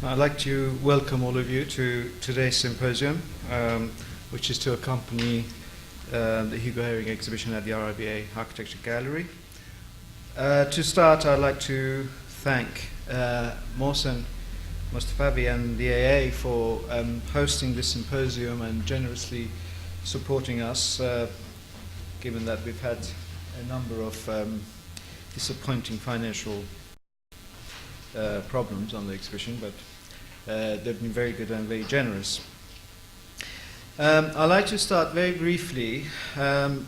I'd like to welcome all of you to today's symposium, which is to accompany the Hugo Haring exhibition at the RIBA Architecture Gallery. To start, I'd like to thank Mohsen Mostafavi and the AA for hosting this symposium and generously supporting us, given that we've had a number of disappointing financial problems on the exhibition, but they've been very good and very generous. I'd like to start very briefly to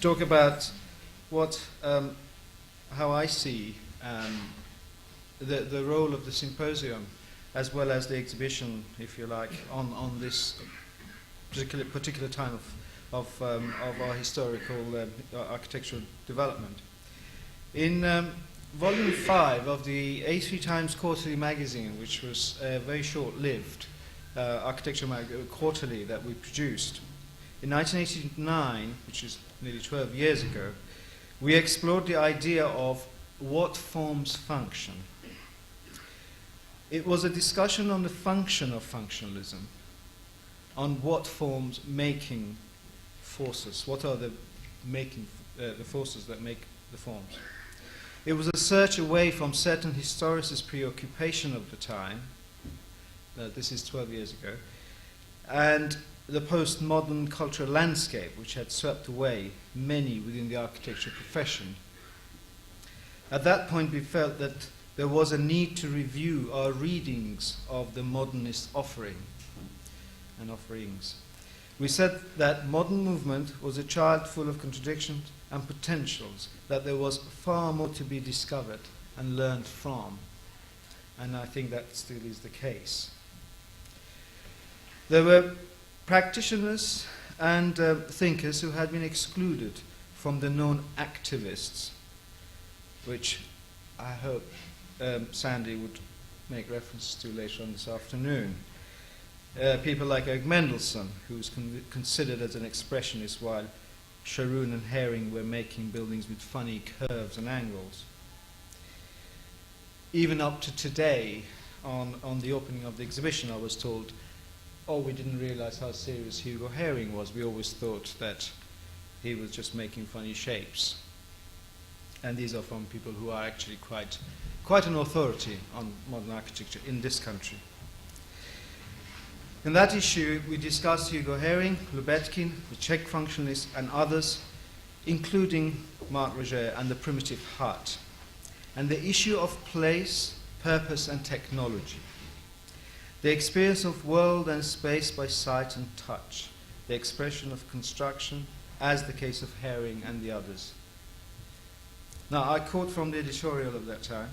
talk about how I see the role of the symposium, as well as the exhibition, if you like, on this particular time of our historical architectural development. In Volume 5 of the A3 Times Quarterly magazine, which was a very short-lived architecture quarterly that we produced, in 1989, which is nearly 12 years ago, we explored the idea of what forms function. It was a discussion on the function of functionalism, on what forms making forces, what are the forces that make the forms. It was a search away from certain historicist preoccupation of the time, this is 12 years ago, and the postmodern cultural landscape which had swept away many within the architecture profession. At that point we felt that there was a need to review our readings of the modernist offering and offerings. We said that modern movement was a child full of contradictions and potentials, that there was far more to be discovered and learned from. And I think that still is the case. There were practitioners and thinkers who had been excluded from the known activists, which I hope Sandy would make reference to later on this afternoon. People like Erg Mendelsohn, who was considered as an expressionist, while Sharoon and Haring were making buildings with funny curves and angles. Even up to today, on the opening of the exhibition, I was told, oh, we didn't realize how serious Hugo Haring was. We always thought that he was just making funny shapes. And these are from people who are actually quite an authority on modern architecture in this country. In that issue, we discussed Hugo Haring, Lubetkin, the Czech functionalists, and others, including Marc Roger and the primitive hut, and the issue of place, purpose, and technology, the experience of world and space by sight and touch, the expression of construction, as the case of Haring and the others. Now, I quote from the editorial of that time: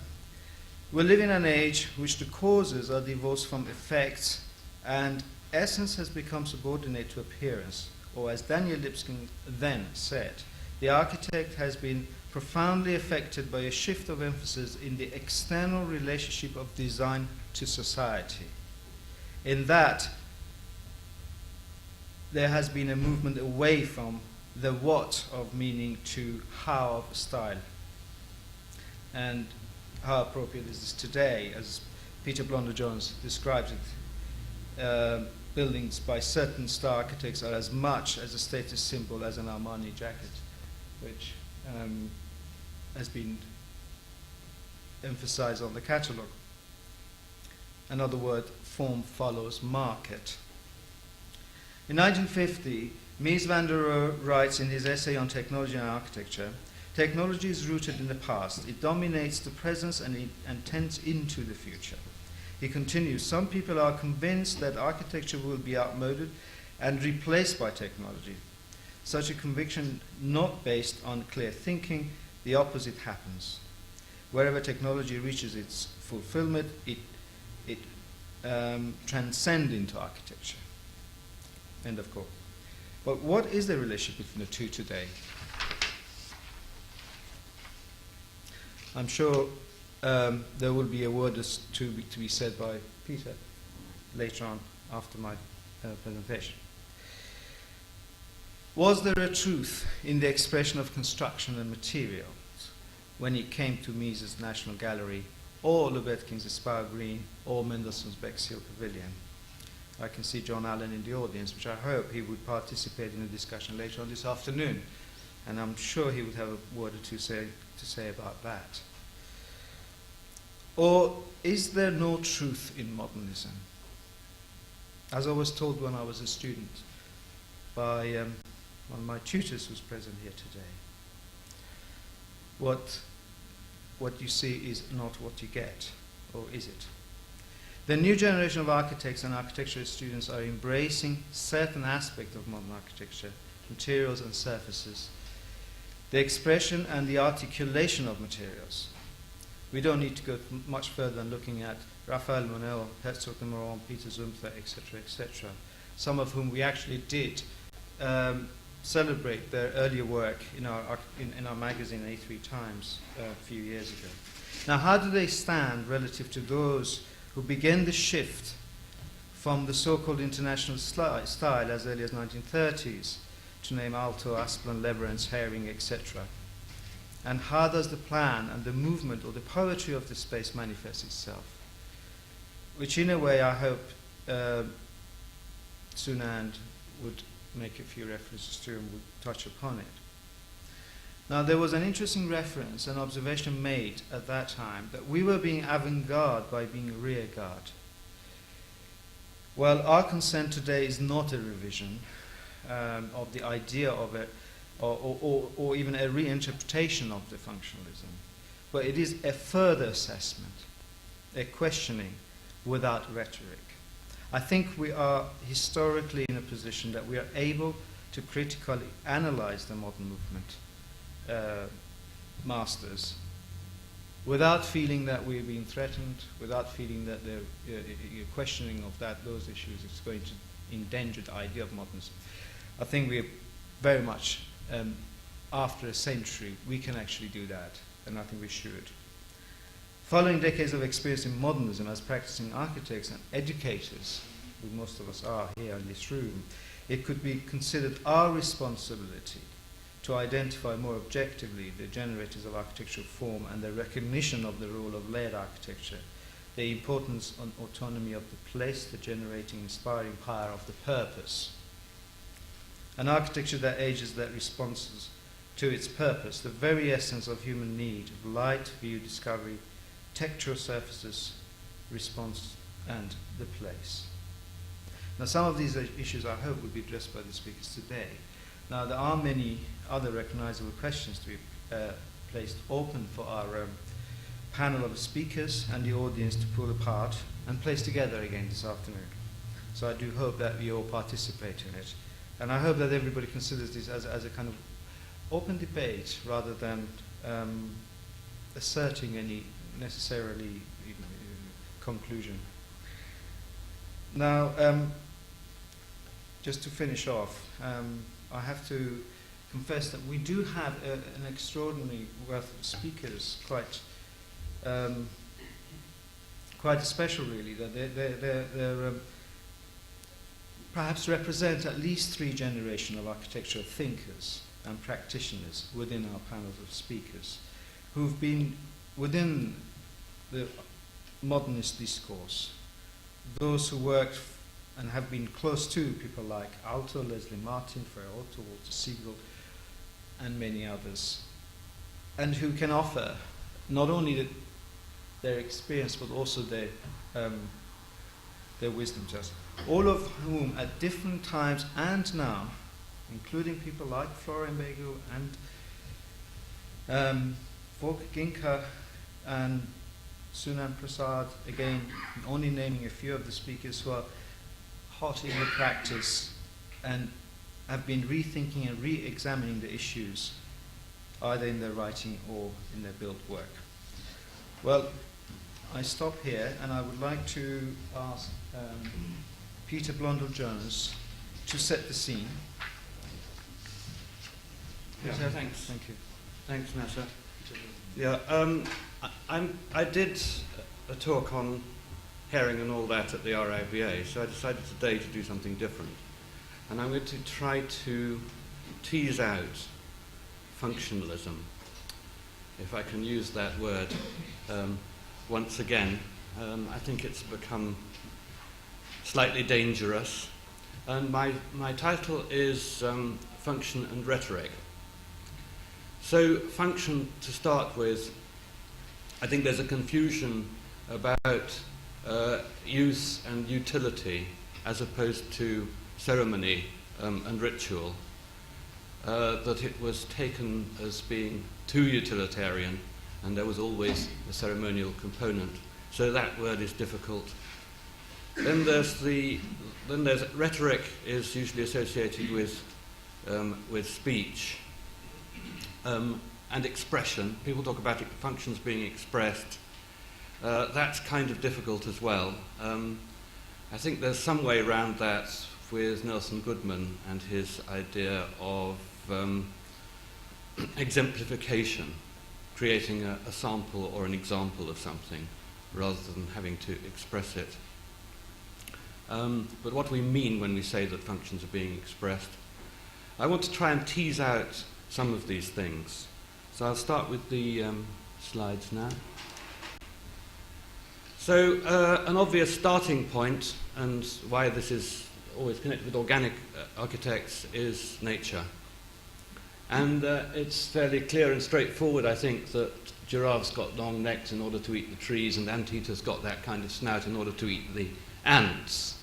"We live in an age which the causes are divorced from effects, and essence has become subordinate to appearance, or as Daniel Lipskin then said, the architect has been profoundly affected by a shift of emphasis in the external relationship of design to society. In that, there has been a movement away from the what of meaning to how of style." And how appropriate is this today, as Peter Blondel-Jones describes it. Buildings by certain star architects are as much as a status symbol as an Armani jacket, which has been emphasized on the catalogue. Another word, form follows market. In 1950, Mies van der Rohe writes in his essay on technology and architecture, "Technology is rooted in the past. It dominates the present and tends into the future." He continues, "Some people are convinced that architecture will be outmoded and replaced by technology. Such a conviction not based on clear thinking, the opposite happens. Wherever technology reaches its fulfillment, it transcends into architecture." End of quote. But what is the relationship between the two today? I'm sure there will be a word to be said by Peter later on after my presentation. Was there a truth in the expression of construction and materials when it came to Mies's National Gallery or Lubetkin's Aspire Green, or Mendelssohn's Bexhill Pavilion. I can see John Allen in the audience, which I hope he would participate in a discussion later on this afternoon. And I'm sure he would have a word or two to say about that. Or is there no truth in modernism? As I was told when I was a student by one of my tutors who's present here today, what you see is not what you get, or is it? The new generation of architects and architectural students are embracing certain aspects of modern architecture, materials and surfaces, the expression and the articulation of materials. We don't need to go much further than looking at Raphael Monel, Herzog de Meuron, Peter Zumthor, etc., some of whom we actually did celebrate their earlier work in our magazine, A3 Times, a few years ago. Now, how do they stand relative to those who began the shift from the so-called international style as early as 1930s, to name Aalto, Asplund, Leverance, Haring, etc.? And how does the plan and the movement or the poetry of the space manifest itself? Which in a way I hope Sunand would make a few references to and would touch upon it. Now, there was an interesting reference, an observation made at that time, that we were being avant-garde by being rear-guard. Well, our consent today is not a revision of the idea of it, or even a reinterpretation of the functionalism, but it is a further assessment, a questioning without rhetoric. I think we are historically in a position that we are able to critically analyze the modern movement masters without feeling that we're being threatened, without feeling that the questioning of those issues is going to endanger the idea of modernism. I think we're very much, after a century, we can actually do that, and I think we should. Following decades of experience in modernism as practicing architects and educators, who most of us are here in this room, it could be considered our responsibility to identify more objectively the generators of architectural form and the recognition of the role of layered architecture, the importance on autonomy of the place, the generating, inspiring power of the purpose. An architecture that ages, that responds to its purpose, the very essence of human need, of light, view, discovery, textural surfaces, response, and the place. Now, some of these issues I hope will be addressed by the speakers today. Now, there are many other recognizable questions to be placed open for our panel of speakers and the audience to pull apart and place together again this afternoon. So I do hope that we all participate in it. And I hope that everybody considers this as a kind of open debate rather than asserting any necessarily conclusion. Now, just to finish off, I have to confess that we do have an extraordinary wealth of speakers, quite special really, that they're perhaps represent at least 3 generations of architectural thinkers and practitioners within our panels of speakers who've been within the modernist discourse, those who worked and have been close to people like Aalto, Leslie Martin, Freya Otto, Walter Siegel, and many others, and who can offer not only their experience but also their wisdom to us, all of whom at different times and now, including people like Florian Begu and Volker Giencke and Sunam Prasad, again, only naming a few of the speakers who are hot in the practice and have been rethinking and re-examining the issues, either in their writing or in their built work. Well, I stop here, and I would like to ask Peter Blundell-Jones to set the scene. Yeah, thanks. Thank you. Thanks, Nasser. Yeah, I did a talk on Haring and all that at the RIBA, so I decided today to do something different. And I'm going to try to tease out functionalism, if I can use that word, once again. I think it's become slightly dangerous. And my title is Function and Rhetoric. So, function to start with, I think there's a confusion about use and utility as opposed to ceremony and ritual, that it was taken as being too utilitarian and there was always a ceremonial component. So that word is difficult. Then there's rhetoric is usually associated with speech and expression. People talk about functions being expressed. That's kind of difficult as well. I think there's some way around that with Nelson Goodman and his idea of exemplification, creating a sample or an example of something rather than having to express it. But what we mean when we say that functions are being expressed, I want to try and tease out some of these things. So I'll start with the slides now. So an obvious starting point, and why this is always connected with organic architects, is nature. And it's fairly clear and straightforward, I think, that giraffes got long necks in order to eat the trees, and anteaters got that kind of snout in order to eat the ants.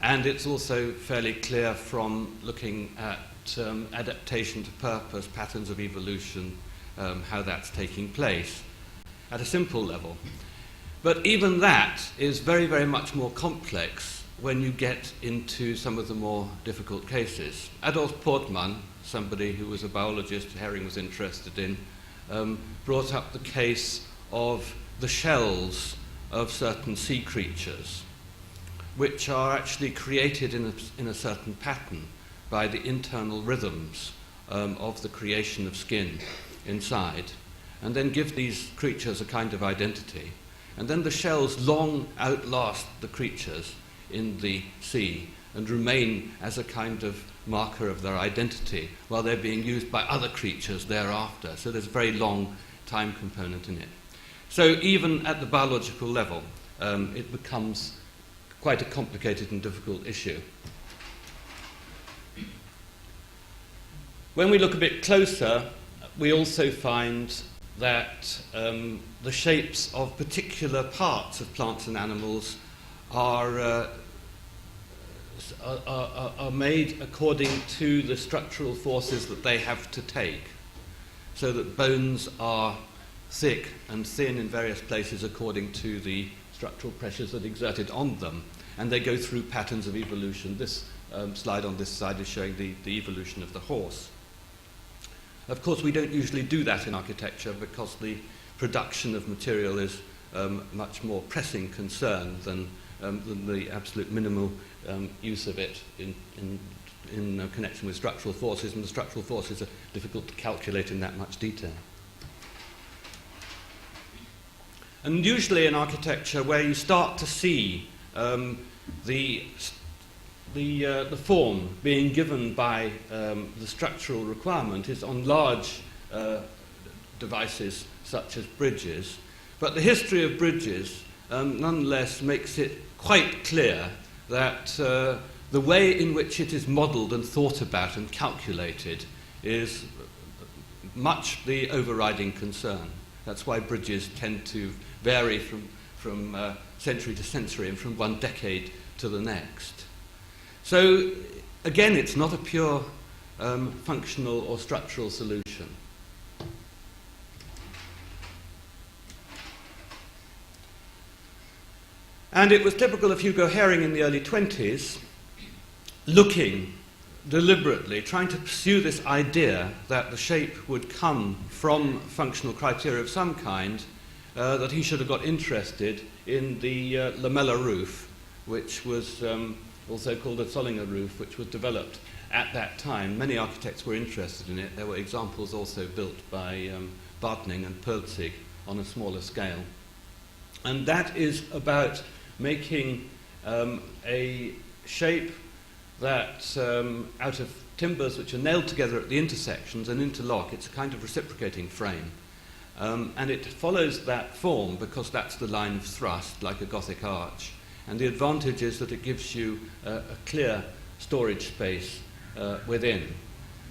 And it's also fairly clear from looking at adaptation to purpose, patterns of evolution, how that's taking place at a simple level. But even that is very, very much more complex when you get into some of the more difficult cases. Adolf Portmann, somebody who was a biologist Haring was interested in, brought up the case of the shells of certain sea creatures, which are actually created in a certain pattern by the internal rhythms of the creation of skin inside, and then give these creatures a kind of identity. And then the shells long outlast the creatures in the sea and remain as a kind of marker of their identity while they're being used by other creatures thereafter. So there's a very long time component in it. So even at the biological level, it becomes quite a complicated and difficult issue. When we look a bit closer, we also find that the shapes of particular parts of plants and animals are made according to the structural forces that they have to take, so that bones are thick and thin in various places according to the structural pressures that are exerted on them, and they go through patterns of evolution. This slide on this side is showing the evolution of the horse. Of course, we don't usually do that in architecture because the production of material is much more pressing concern than the absolute minimal use of it in connection with structural forces, and the structural forces are difficult to calculate in that much detail. And usually in architecture, where you start to see the form being given by the structural requirement is on large devices such as bridges. But the history of bridges nonetheless makes it quite clear that the way in which it is modelled and thought about and calculated is much the overriding concern. That's why bridges tend to vary from century to century and from one decade to the next. So, again, it's not a pure functional or structural solution. And it was typical of Hugo Haring in the early 20s, looking deliberately, trying to pursue this idea that the shape would come from functional criteria of some kind, that he should have got interested in the lamella roof, which was also called a Zollinger roof, which was developed at that time. Many architects were interested in it. There were examples also built by Bartning and Pelzig on a smaller scale. And that is about making a shape that, out of timbers which are nailed together at the intersections and interlock, it's a kind of reciprocating frame. And it follows that form because that's the line of thrust, like a Gothic arch. And the advantage is that it gives you a clear storage space within.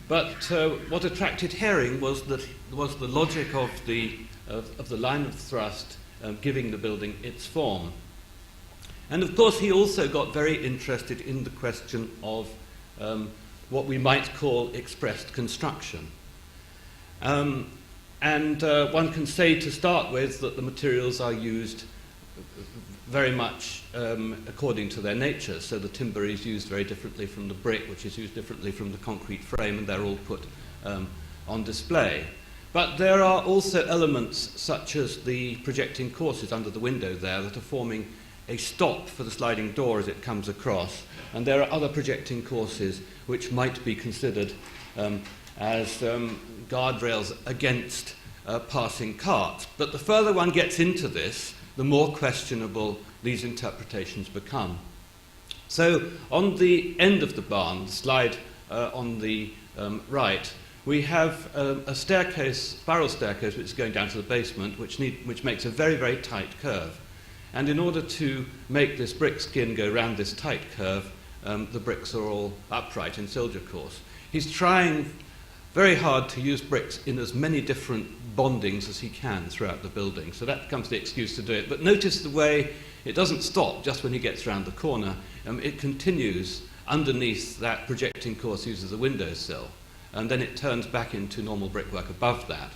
But what attracted Haring was the logic of the line of thrust giving the building its form. And of course he also got very interested in the question of what we might call expressed construction. And one can say to start with that the materials are used very much according to their nature. So the timber is used very differently from the brick, which is used differently from the concrete frame, and they're all put on display. But there are also elements such as the projecting courses under the window there that are forming a stop for the sliding door as it comes across. And there are other projecting courses which might be considered as guardrails against passing carts. But the further one gets into this, the more questionable these interpretations become. So on the end of the barn, the slide on the right, we have a staircase, spiral staircase, which is going down to the basement, which makes a very, very tight curve. And in order to make this brick skin go round this tight curve, the bricks are all upright in soldier course. He's trying very hard to use bricks in as many different bondings as he can throughout the building. So that becomes the excuse to do it. But notice the way it doesn't stop just when he gets round the corner. It continues underneath that projecting course uses a windowsill. And then it turns back into normal brickwork above that.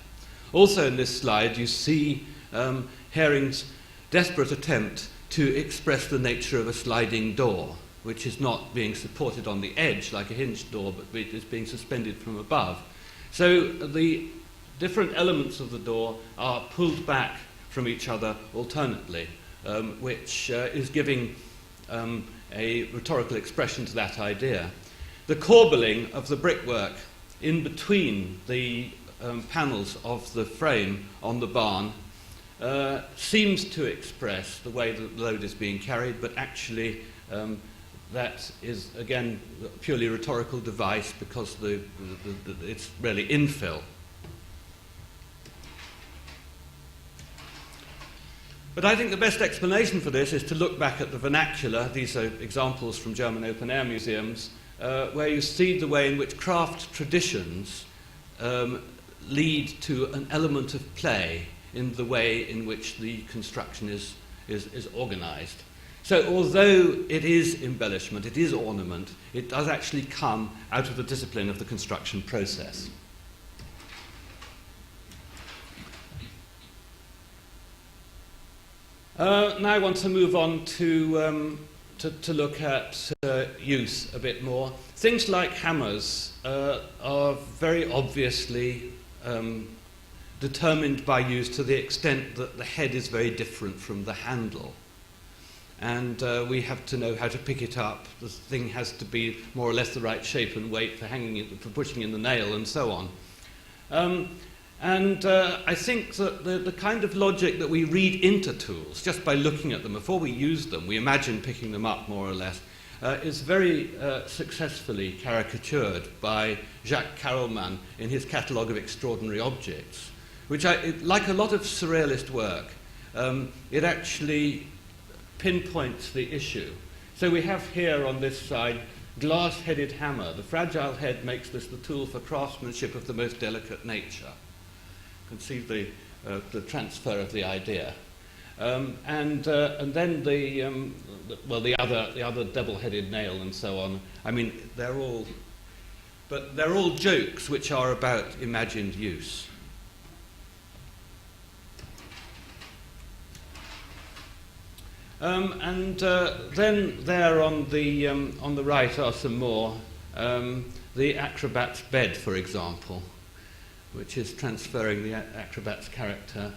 Also in this slide you see Haring's desperate attempt to express the nature of a sliding door, which is not being supported on the edge like a hinged door, but it is being suspended from above. So the different elements of the door are pulled back from each other alternately, which is giving a rhetorical expression to that idea. The corbelling of the brickwork in between the panels of the frame on the barn seems to express the way that the load is being carried, but actually that is, again, a purely rhetorical device because it's really infill. But I think the best explanation for this is to look back at the vernacular. These are examples from German open-air museums, where you see the way in which craft traditions lead to an element of play in the way in which the construction is organized. So although it is embellishment, it is ornament, it does actually come out of the discipline of the construction process. Now I want to move on to look at use a bit more. Things like hammers are very obviously determined by use to the extent that the head is very different from the handle. And we have to know how to pick it up. The thing has to be more or less the right shape and weight for hanging it, for pushing in the nail, and so on. I think that the kind of logic that we read into tools, just by looking at them, before we use them, we imagine picking them up more or less, is very successfully caricatured by Jacques Carolman in his Catalogue of Extraordinary Objects, which, like a lot of surrealist work, it actually pinpoints the issue. So we have here on this side glass-headed hammer. The fragile head makes this the tool for craftsmanship of the most delicate nature. You can see the transfer of the idea. And then the other double-headed nail and so on. I mean, they're all jokes which are about imagined use. Then there on the right are some more. The acrobat's bed, for example, which is transferring the acrobat's character,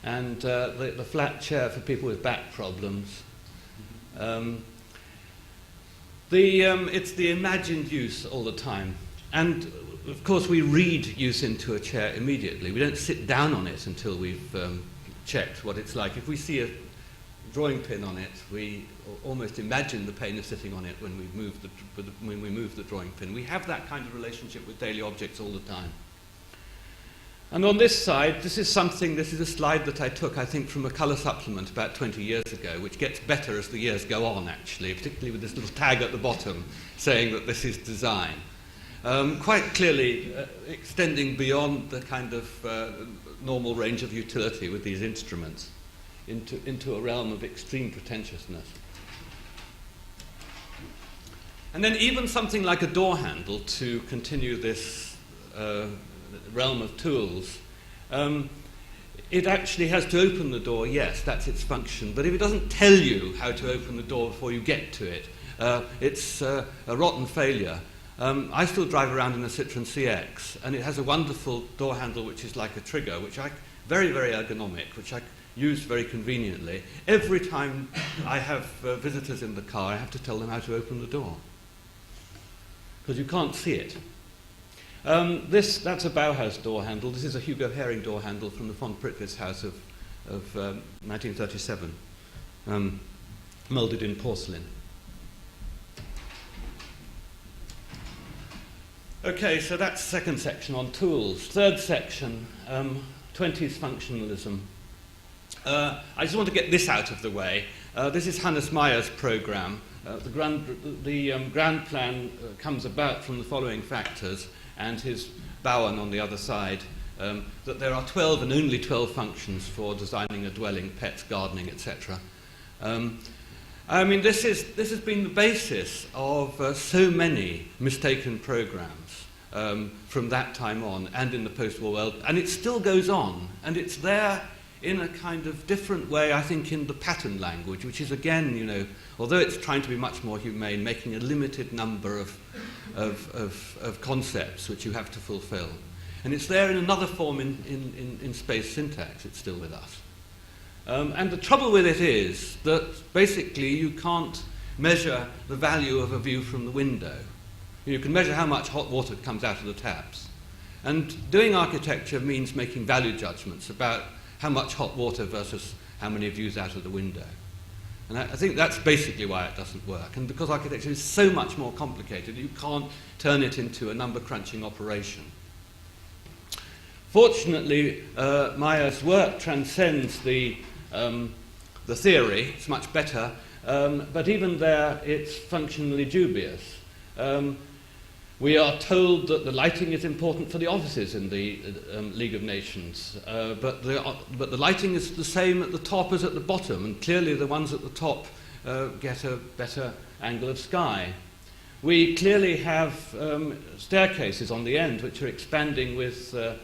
and the flat chair for people with back problems. It's the imagined use all the time, and of course we read use into a chair immediately. We don't sit down on it until we've checked what it's like. If we see a drawing pin on it, we almost imagine the pain of sitting on it when we move the drawing pin. We have that kind of relationship with daily objects all the time. And on this side, this is a slide that I took, I think, from a colour supplement about 20 years ago, which gets better as the years go on, actually, particularly with this little tag at the bottom saying that this is design. Quite clearly extending beyond the kind of normal range of utility with these instruments into a realm of extreme pretentiousness. And then even something like a door handle, to continue this realm of tools, it actually has to open the door, yes, that's its function, but if it doesn't tell you how to open the door before you get to it, it's a rotten failure. I still drive around in a Citroen CX, and it has a wonderful door handle which is like a trigger, very, very ergonomic, which I use very conveniently. Every time I have visitors in the car, I have to tell them how to open the door, because you can't see it. That's a Bauhaus door handle. This is a Hugo Haring door handle from the von Prittwitz house of 1937, moulded in porcelain. Okay, so that's the second section on tools. Third section, 20s functionalism. I just want to get this out of the way. This is Hannes Meyer's program. The grand plan comes about from the following factors, and his Bauern on the other side, that there are 12 and only 12 functions for designing a dwelling, pets, gardening, etc. I mean, this has been the basis of so many mistaken programs from that time on and in the post-war world, and it still goes on, and it's there in a kind of different way, I think, in the pattern language, which is, again, you know, although it's trying to be much more humane, making a limited number of concepts which you have to fulfill. And it's there in another form in space syntax. It's still with us. And the trouble with it is that basically you can't measure the value of a view from the window. You can measure how much hot water comes out of the taps. And doing architecture means making value judgments about how much hot water versus how many views out of the window. And I think that's basically why it doesn't work. And because architecture is so much more complicated, you can't turn it into a number crunching operation. Fortunately, Meyer's work transcends the theory. It's much better, but even there it's functionally dubious. We are told that the lighting is important for the offices in the League of Nations, but the lighting is the same at the top as at the bottom, and clearly the ones at the top get a better angle of sky. We clearly have staircases on the end which are expanding with the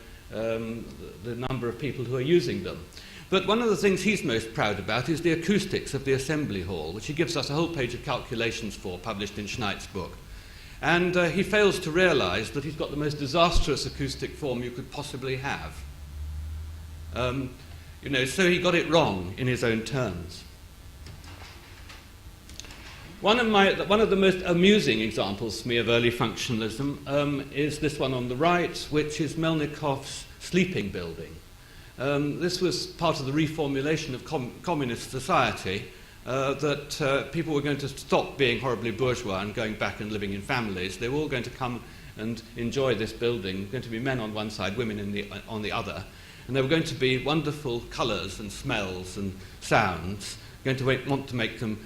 number of people who are using them. But one of the things he's most proud about is the acoustics of the assembly hall, which he gives us a whole page of calculations for, published in Schneid's book. And he fails to realize that he's got the most disastrous acoustic form you could possibly have. You know, so he got it wrong in his own terms. One of the most amusing examples to me of early functionalism is this one on the right, which is Melnikov's sleeping building. This was part of the reformulation of communist society, that people were going to stop being horribly bourgeois and going back and living in families. They were all going to come and enjoy this building. Going to be men on one side, women on the other. And there were going to be wonderful colours and smells and sounds, going to want to make them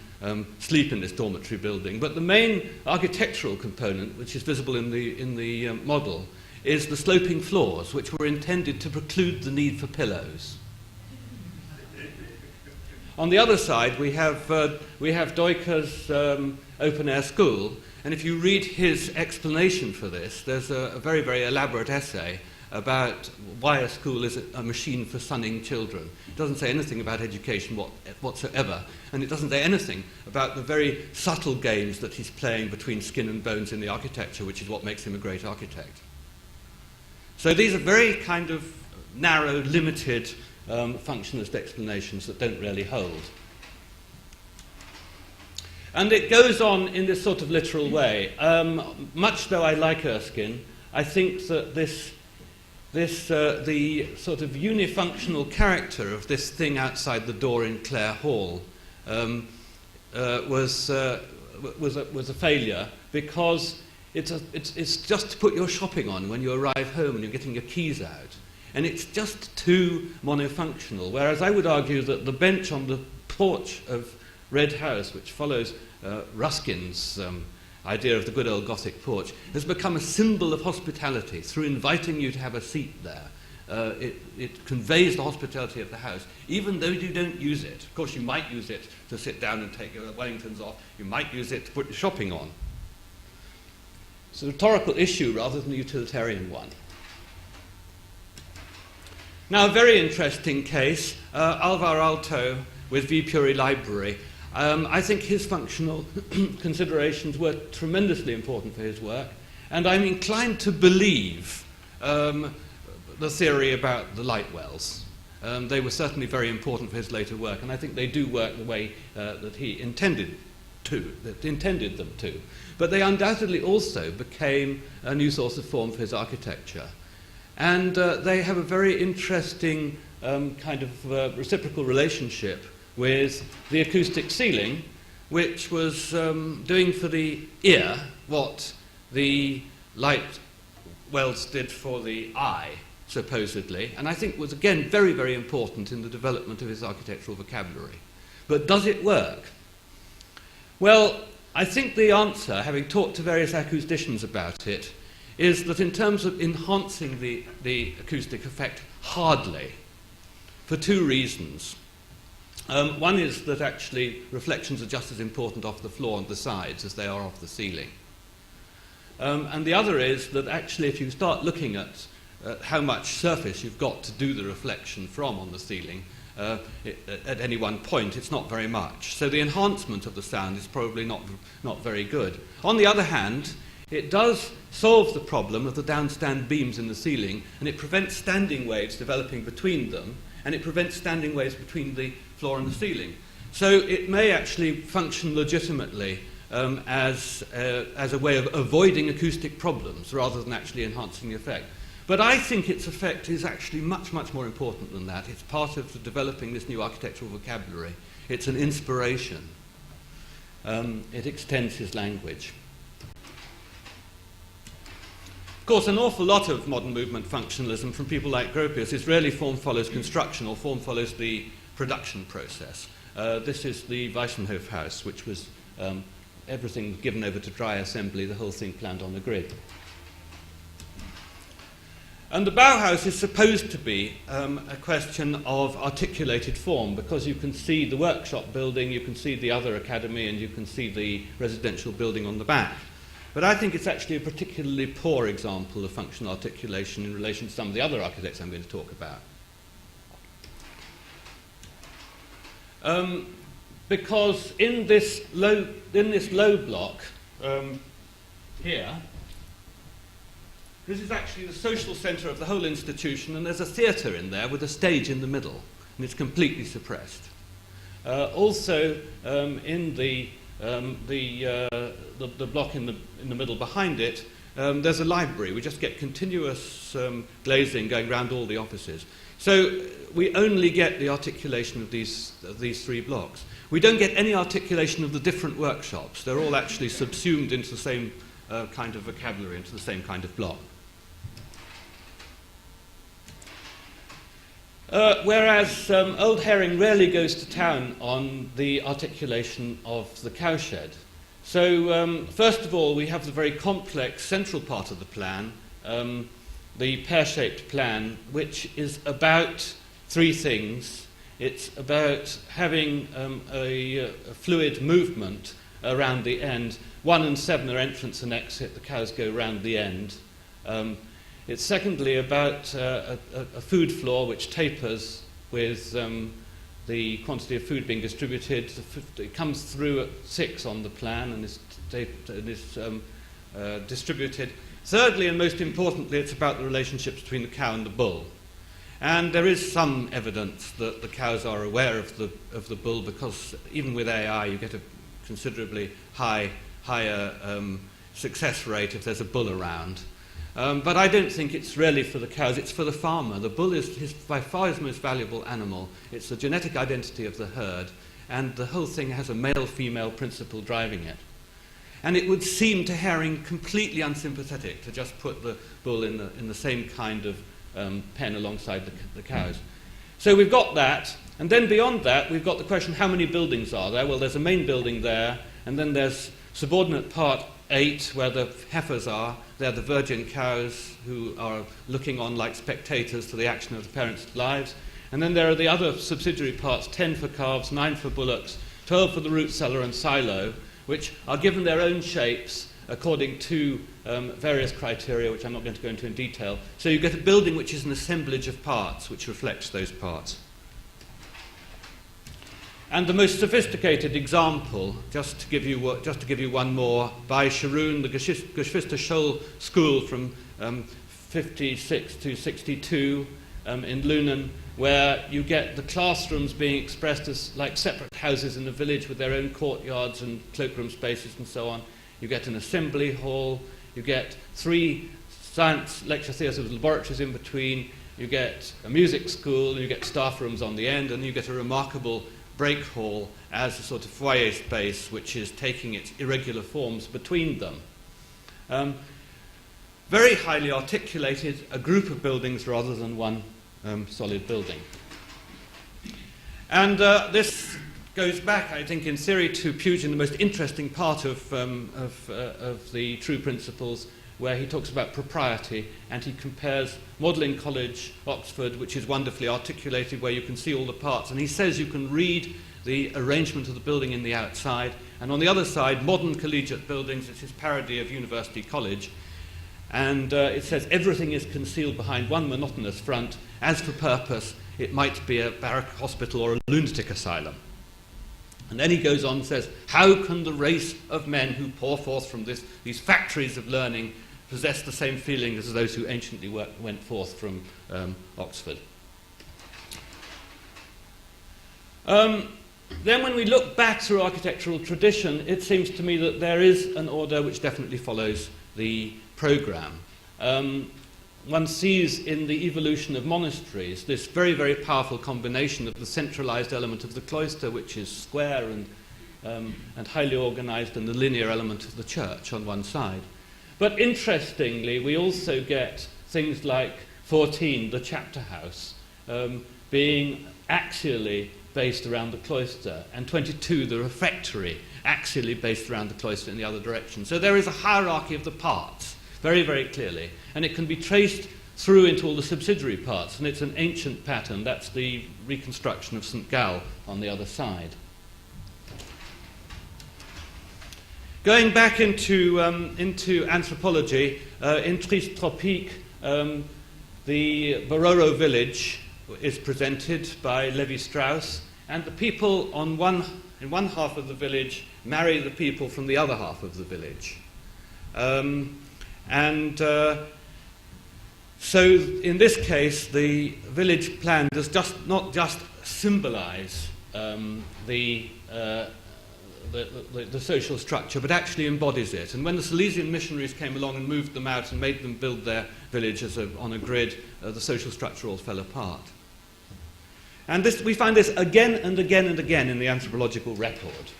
sleep in this dormitory building. But the main architectural component, which is visible in the model, is the sloping floors, which were intended to preclude the need for pillows. On the other side, we have Deuker's open-air school, and if you read his explanation for this, there's a very, very elaborate essay about why a school is a machine for sunning children. It doesn't say anything about education whatsoever, and it doesn't say anything about the very subtle games that he's playing between skin and bones in the architecture, which is what makes him a great architect. So these are very kind of narrow, limited functionalist explanations that don't really hold. And it goes on in this sort of literal way. Much though I like Erskine, I think that the sort of unifunctional character of this thing outside the door in Clare Hall was a failure, because it's just to put your shopping on when you arrive home and you're getting your keys out. and it's just too monofunctional. Whereas I would argue that the bench on the porch of Red House, which follows Ruskin's idea of the good old Gothic porch, has become a symbol of hospitality through inviting you to have a seat there. It conveys the hospitality of the house, even though you don't use it. Of course, you might use it to sit down and take your Wellingtons off. You might use it to put your shopping on. It's a rhetorical issue rather than a utilitarian one. Now, a very interesting case, Alvar Aalto with V. Puri Library. I think his functional considerations were tremendously important for his work, and I'm inclined to believe the theory about the light wells. They were certainly very important for his later work, and I think they do work the way that he intended them to. But they undoubtedly also became a new source of form for his architecture. And they have a very interesting kind of reciprocal relationship with the acoustic ceiling, which was doing for the ear what the light wells did for the eye, supposedly, and I think was again very, very important in the development of his architectural vocabulary. But does it work? Well, I think the answer, having talked to various acousticians about it, is that in terms of enhancing the acoustic effect, hardly, for two reasons. One is that actually reflections are just as important off the floor and the sides as they are off the ceiling. And the other is that actually if you start looking at how much surface you've got to do the reflection from on the ceiling, at any one point, it's not very much. So the enhancement of the sound is probably not very good. On the other hand, it does solve the problem of the downstand beams in the ceiling, and it prevents standing waves developing between them, and it prevents standing waves between the floor and the ceiling. So it may actually function legitimately as a way of avoiding acoustic problems rather than actually enhancing the effect. But I think its effect is actually much, much more important than that. It's part of developing this new architectural vocabulary. It's an inspiration. It extends his language. Of course, an awful lot of modern movement functionalism from people like Gropius is really form follows construction, or form follows the production process. This is the Weisenhofe House, which was everything given over to dry assembly, the whole thing planned on a grid. And the Bauhaus is supposed to be a question of articulated form, because you can see the workshop building, you can see the other academy, and you can see the residential building on the back. But I think it's actually a particularly poor example of functional articulation in relation to some of the other architects I'm going to talk about. Because in this low block here, this is actually the social centre of the whole institution, and there's a theatre in there with a stage in the middle, and it's completely suppressed. Also, in the block in the middle behind it, there's a library. We just get continuous glazing going around all the offices. So we only get the articulation of these three blocks. We don't get any articulation of the different workshops. They're all actually subsumed into the same kind of vocabulary, into the same kind of block. Whereas old Haring rarely goes to town on the articulation of the cowshed. So first of all, we have the very complex central part of the plan, the Pear-Shaped Plan, which is about three things. It's about having a fluid movement around the end. 1 and 7 are entrance and exit. The cows go round the end. It's secondly about a food floor which tapers with the quantity of food being distributed. It comes through at 6 on the plan and is distributed. Thirdly, and most importantly, it's about the relationship between the cow and the bull. And there is some evidence that the cows are aware of the bull, because even with AI you get a considerably higher success rate if there's a bull around. But I don't think it's really for the cows, it's for the farmer. The bull is by far his most valuable animal. It's the genetic identity of the herd, and the whole thing has a male-female principle driving it. And it would seem to Haring completely unsympathetic to just put the bull in the same kind of pen alongside the cows. So we've got that, and then beyond that, we've got the question, how many buildings are there? Well, there's a main building there, and then there's subordinate part 8, where the heifers are. They're the virgin cows who are looking on like spectators to the action of the parents' lives. And then there are the other subsidiary parts, 10 for calves, 9 for bullocks, 12 for the root cellar and silo, which are given their own shapes according to various criteria, which I'm not going to go into in detail. So you get a building which is an assemblage of parts, which reflects those parts. And the most sophisticated example, just to give you one more, by Sharoon, the Geschwister Scholl School from 56 to 62 in Lunen, where you get the classrooms being expressed as like separate houses in the village with their own courtyards and cloakroom spaces and so on. You get an assembly hall, you get 3 science lecture theatres with laboratories in between, you get a music school, and you get staff rooms on the end, and you get a remarkable break hall as a sort of foyer space which is taking its irregular forms between them. Very highly articulated, a group of buildings rather than one solid building. And this goes back, I think, in theory to Pugin, the most interesting part of the True Principles, where he talks about propriety, and he compares Magdalen College, Oxford, which is wonderfully articulated, where you can see all the parts, and he says you can read the arrangement of the building in the outside, and on the other side, modern collegiate buildings, it's his parody of University College, and it says everything is concealed behind one monotonous front, as for purpose, it might be a barrack hospital or a lunatic asylum. And then he goes on and says, how can the race of men who pour forth from these factories of learning possess the same feeling as those who anciently went forth from Oxford? Then when we look back through architectural tradition, it seems to me that there is an order which definitely follows the programme. One sees in the evolution of monasteries this very, very powerful combination of the centralized element of the cloister, which is square and highly organized, and the linear element of the church on one side. But interestingly, we also get things like 14, the chapter house, being axially based around the cloister, and 22, the refectory, axially based around the cloister in the other direction. So there is a hierarchy of the parts, very, very clearly, and it can be traced through into all the subsidiary parts, and it's an ancient pattern. That's the reconstruction of St. Gall on the other side. Going back into anthropology, in Triste Tropique, the Bororo village is presented by Levi-Strauss, and the people in one half of the village marry the people from the other half of the village. So in this case, the village plan does not just symbolize the social structure, but actually embodies it. And when the Silesian missionaries came along and moved them out and made them build their village on a grid, the social structure all fell apart. And we find this again and again and again in the anthropological record.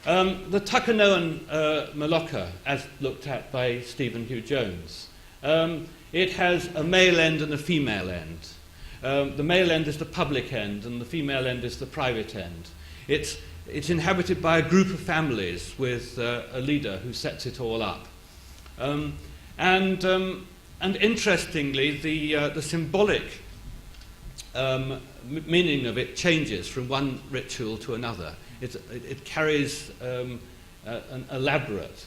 The Takanoan Maloka, as looked at by Stephen Hugh Jones, it has a male end and a female end. The male end is the public end, and the female end is the private end. It's inhabited by a group of families with a leader who sets it all up. And interestingly, the symbolic meaning of it changes from one ritual to another. It carries an elaborate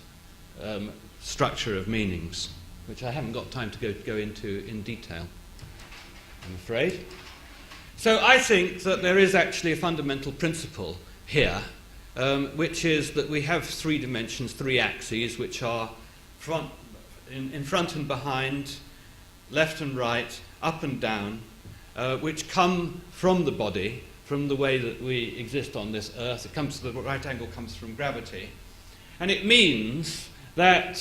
structure of meanings, which I haven't got time to go into in detail, I'm afraid. So I think that there is actually a fundamental principle here, which is that we have 3 dimensions, 3 axes, which are in front and behind, left and right, up and down, which come from the body, from the way that we exist on this earth. The right angle comes from gravity. And it means that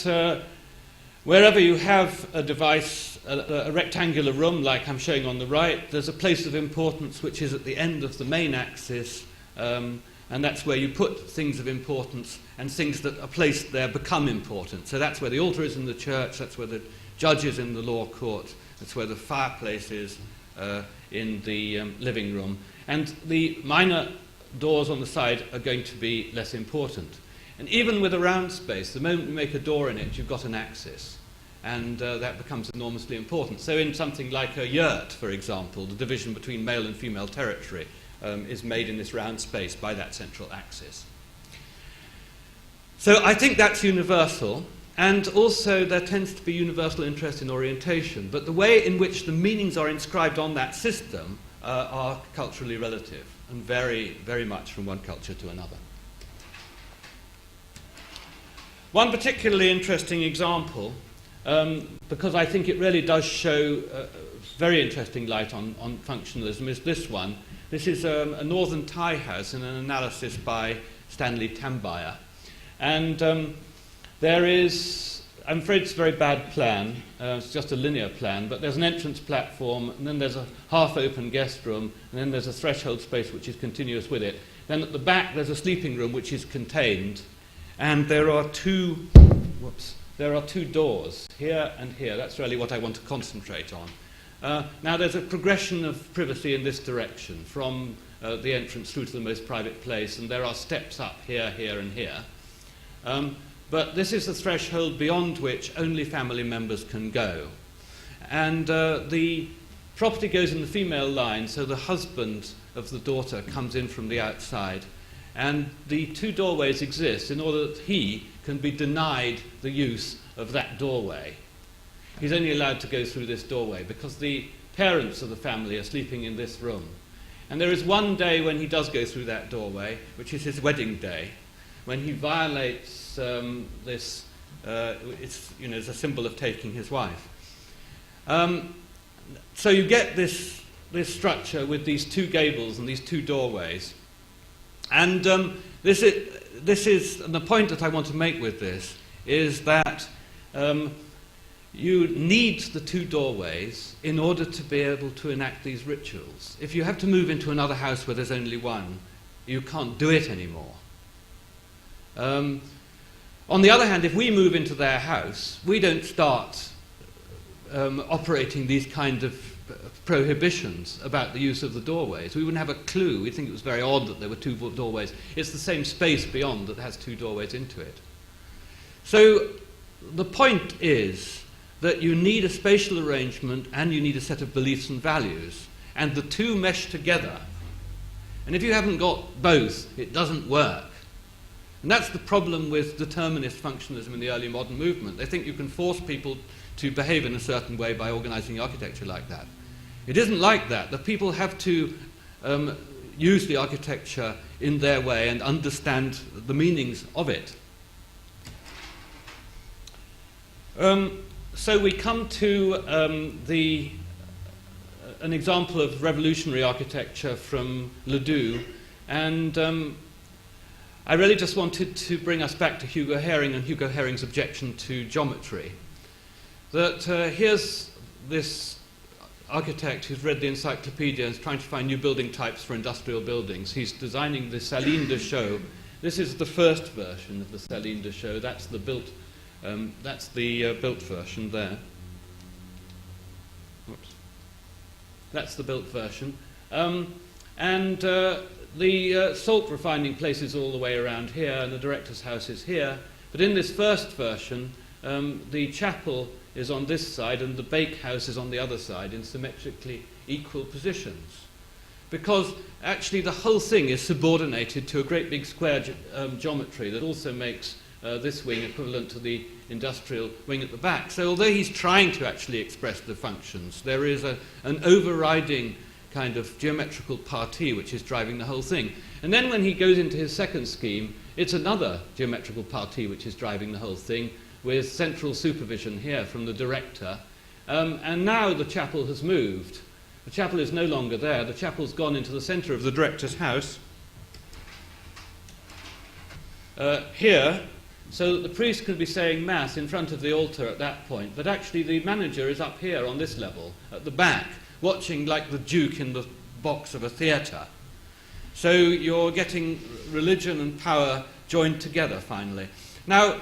wherever you have a device, a rectangular room like I'm showing on the right, there's a place of importance which is at the end of the main axis, and that's where you put things of importance, and things that are placed there become important. So that's where the altar is in the church, that's where the judge is in the law court, That's where the fireplace is in the living room. And the minor doors on the side are going to be less important. And even with a round space, the moment you make a door in it, you've got an axis. And that becomes enormously important. So in something like a yurt, for example, the division between male and female territory is made in this round space by that central axis. So I think that's universal, and also there tends to be universal interest in orientation, but the way in which the meanings are inscribed on that system are culturally relative and vary very much from one culture to another. One particularly interesting example, because I think it really does show very interesting light on functionalism, is this one. This is a northern Thai house in an analysis by Stanley Tambayer. And there is, I'm afraid it's a very bad plan, it's just a linear plan, but there's an entrance platform, and then there's a half-open guest room, and then there's a threshold space which is continuous with it. Then at the back there's a sleeping room which is contained, and there are two doors, here and here. That's really what I want to concentrate on. Now there's a progression of privacy in this direction, from the entrance through to the most private place, and there are steps up here, here, and here. But this is the threshold beyond which only family members can go. And the property goes in the female line, so the husband of the daughter comes in from the outside. And the two doorways exist in order that he can be denied the use of that doorway. He's only allowed to go through this doorway because the parents of the family are sleeping in this room. And there is one day when he does go through that doorway, which is his wedding day, when he violates this, it's a symbol of taking his wife. So you get this structure with these two gables and these two doorways. And this is the point that I want to make with this, is that you need the two doorways in order to be able to enact these rituals. If you have to move into another house where there's only one, you can't do it anymore. On the other hand, if we move into their house, we don't start operating these kind of prohibitions about the use of the doorways. We wouldn't have a clue. We'd think it was very odd that there were two doorways. It's the same space beyond that has two doorways into it. So the point is that you need a spatial arrangement and you need a set of beliefs and values, and the two mesh together. And if you haven't got both, it doesn't work. And that's the problem with determinist functionalism in the early modern movement. They think you can force people to behave in a certain way by organizing architecture like that. It isn't like that. The people have to use the architecture in their way and understand the meanings of it. So we come to an example of revolutionary architecture from Ledoux, and I really just wanted to bring us back to Hugo Haring and Hugo Haring's objection to geometry. That here's this architect who's read the encyclopedia and is trying to find new building types for industrial buildings. He's designing the Saline de Chaux. This is the first version of the Saline de Chaux. That's the built version there. Oops. That's the built version. The salt refining place is all the way around here, and the director's house is here. But in this first version, the chapel is on this side, and the bakehouse is on the other side in symmetrically equal positions. Because actually the whole thing is subordinated to a great big square geometry that also makes this wing equivalent to the industrial wing at the back. So although he's trying to actually express the functions, there is an overriding kind of geometrical party which is driving the whole thing. And then when he goes into his second scheme, it's another geometrical party which is driving the whole thing, with central supervision here from the director. And now the chapel has moved. The chapel is no longer there. The chapel's gone into the center of the director's house. Here, so that the priest can be saying Mass in front of the altar at that point, but actually the manager is up here on this level, at the back, watching like the Duke in the box of a theatre. So you're getting religion and power joined together finally. Now,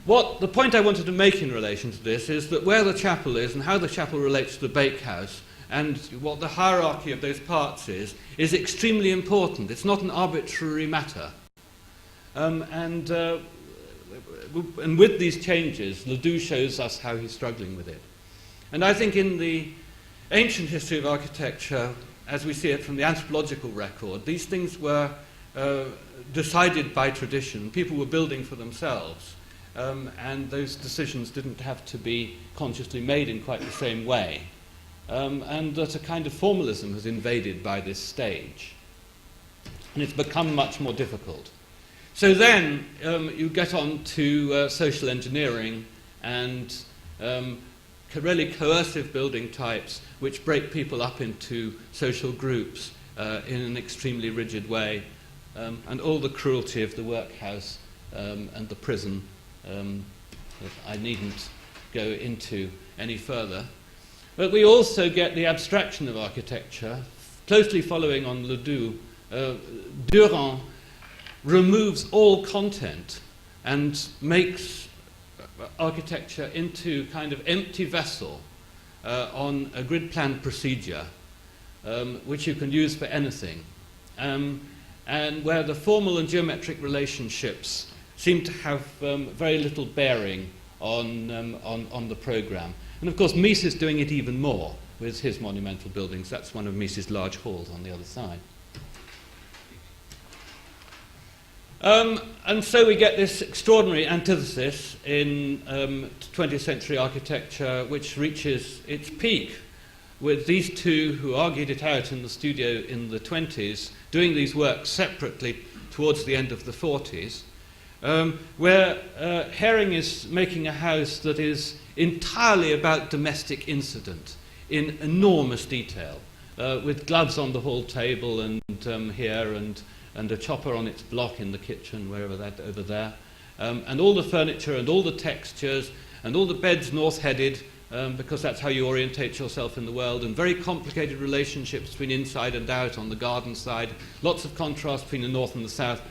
the point I wanted to make in relation to this is that where the chapel is and how the chapel relates to the bakehouse and what the hierarchy of those parts is extremely important. It's not an arbitrary matter. And with these changes, Ledoux shows us how he's struggling with it. And I think in the ancient history of architecture, as we see it from the anthropological record, these things were decided by tradition. People were building for themselves. And those decisions didn't have to be consciously made in quite the same way. And that a kind of formalism has invaded by this stage. And it's become much more difficult. So then you get on to social engineering and really coercive building types which break people up into social groups in an extremely rigid way, and all the cruelty of the workhouse and the prison that I needn't go into any further. But we also get the abstraction of architecture, closely following on Ledoux. Durand removes all content and makes architecture into kind of empty vessel on a grid plan procedure, which you can use for anything, and where the formal and geometric relationships seem to have very little bearing on the program. And of course, Mies is doing it even more with his monumental buildings. That's one of Mies's large halls on the other side. And so we get this extraordinary antithesis in 20th century architecture, which reaches its peak with these two who argued it out in the studio in the 20s, doing these works separately towards the end of the 40s, where Haring is making a house that is entirely about domestic incident in enormous detail, with gloves on the hall table and here and a chopper on its block in the kitchen, wherever that, over there, and all the furniture and all the textures and all the beds north-headed, because that's how you orientate yourself in the world, and very complicated relationships between inside and out on the garden side, lots of contrast between the north and the south.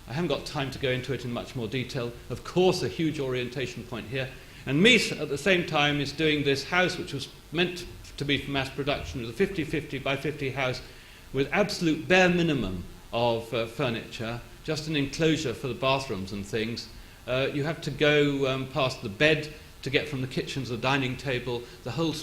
I haven't got time to go into it in much more detail. Of course, a huge orientation point here. And Mies, at the same time, is doing this house, which was meant to be for mass production, with a 50-50 by 50 house, with absolute bare minimum of furniture, just an enclosure for the bathrooms and things. You have to go past the bed to get from the kitchen to the dining table. The whole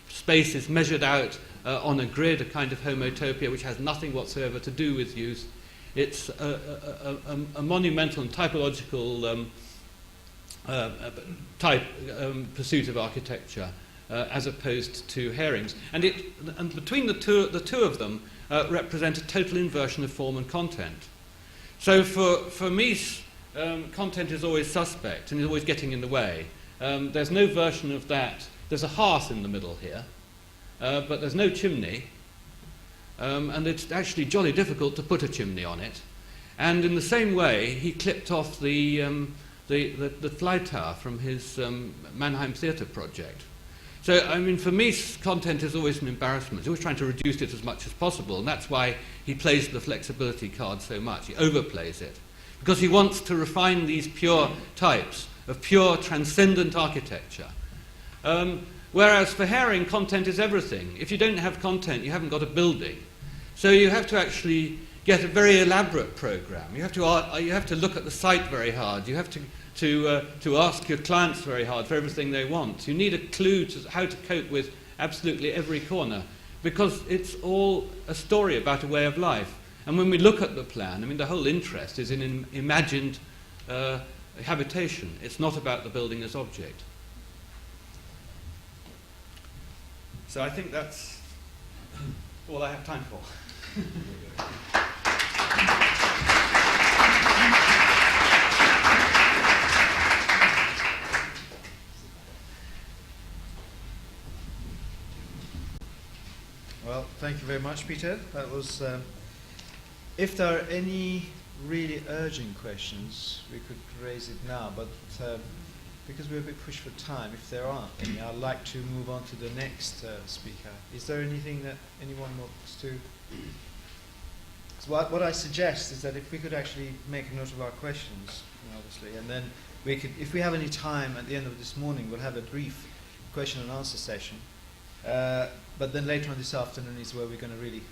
space is measured out on a grid, a kind of homotopia, which has nothing whatsoever to do with use. It's a monumental and typological pursuit of architecture, as opposed to Haring's. And between the two of them represent a total inversion of form and content. So for Mies, content is always suspect and is always getting in the way. There's no version of that. There's a hearth in the middle here, but there's no chimney. And it's actually jolly difficult to put a chimney on it. And in the same way, he clipped off the fly tower from his Mannheim Theatre project. So, I mean, for me, content is always an embarrassment. He's always trying to reduce it as much as possible, and that's why he plays the flexibility card so much. He overplays it, because he wants to refine these pure types of pure transcendent architecture. Whereas for Haring, content is everything. If you don't have content, you haven't got a building. So you have to actually get a very elaborate program. You have to look at the site very hard. You have to ask your clients very hard for everything they want. You need a clue to how to cope with absolutely every corner, because it's all a story about a way of life. And when we look at the plan, I mean, the whole interest is in imagined habitation. It's not about the building as object. So I think that's all I have time for. Well, thank you very much, Peter. That was. If there are any really urgent questions, we could raise it now, but because we're a bit pushed for time, if there aren't any, I'd like to move on to the next speaker. Is there anything that anyone wants to? So what I suggest is that if we could actually make a note of our questions, obviously, and then we could, if we have any time at the end of this morning, we'll have a brief question and answer session. But then later on this afternoon is where we're going to really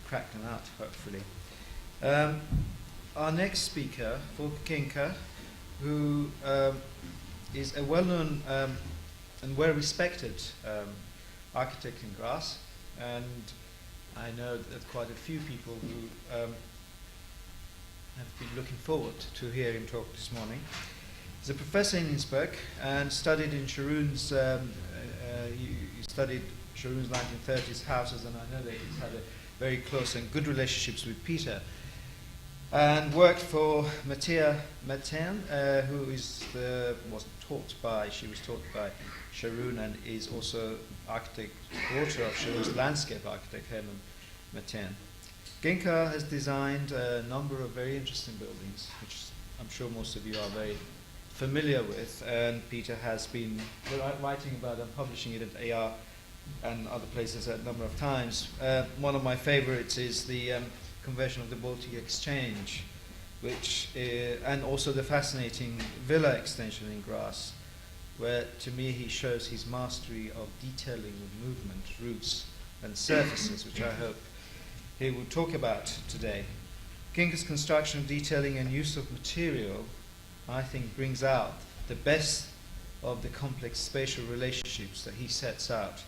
crack them out, hopefully. Our next speaker, Volker Giencke, who is a well-known and well-respected architect in Graz, and I know that quite a few people who have been looking forward to hear him talk this morning. He's a professor in Innsbruck and studied in Sharon's, he studied Sharon's 1930s houses, and I know that he's had a very close and good relationships with Peter, and worked for Mattea Matern, who is she was taught by Sharon and is also architect, daughter of Sharon's landscape architect Hermann Matern. Giencke has designed a number of very interesting buildings, which I'm sure most of you are very familiar with, and Peter has been writing about and publishing it at AR and other places a number of times. One of my favorites is the conversion of the Baltic Exchange, which and also the fascinating villa extension in Graz, where to me he shows his mastery of detailing with movement, routes and surfaces, which I hope he will talk about today. Giencke's construction, detailing and use of material, I think, brings out the best of the complex spatial relationships that he sets out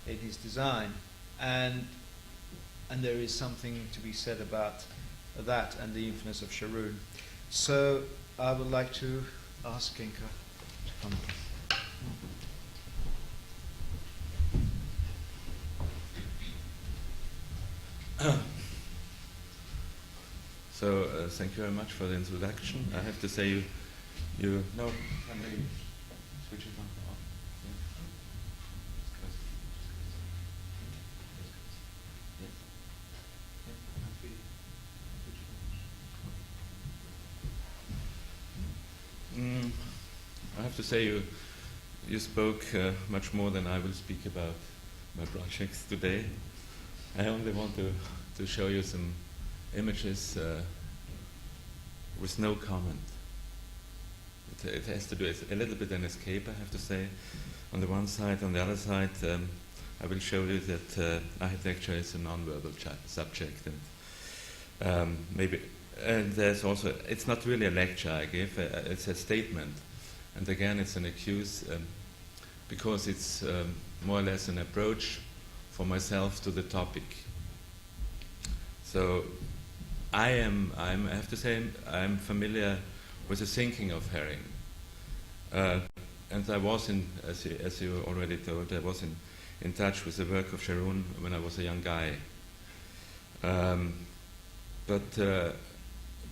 in his design, and there is something to be said about that and the influence of Sharon. So I would like to ask Giencke to come. So thank you very much for the introduction. I have to say you no, can they switch it on? I have to say you spoke much more than I will speak about my projects today. I only want to show you some images with no comment. It has to do, it's a little bit an escape, I have to say, on the one side. On the other side, I will show you that architecture is a non-verbal subject, and maybe. And there's also, it's not really a lecture I give, it's a statement. And again, it's an accuse because it's more or less an approach for myself to the topic. So I have to say, I'm familiar with the thinking of Haring. And I was as you already told, I was in touch with the work of Sharon when I was a young guy. But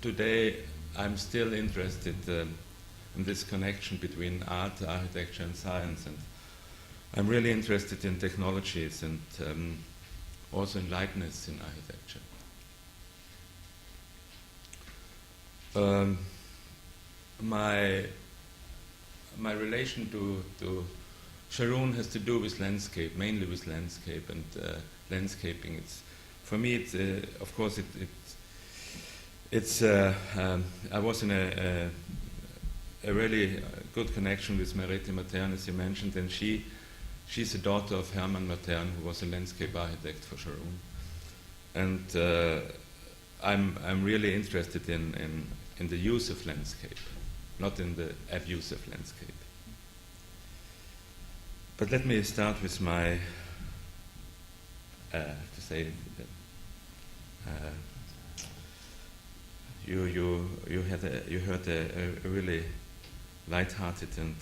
today, I'm still interested in this connection between art, architecture, and science, and I'm really interested in technologies and also in likeness in architecture. My relation to Sharon has to do with landscape, mainly with landscape and landscaping. It's for me, it's of course I was in a really good connection with Marete Matern, as you mentioned, and she's the daughter of Hermann Matern, who was a landscape architect for Sharon. And I'm really interested in the use of landscape, not in the abuse of landscape. But let me start with my You heard a really light-hearted and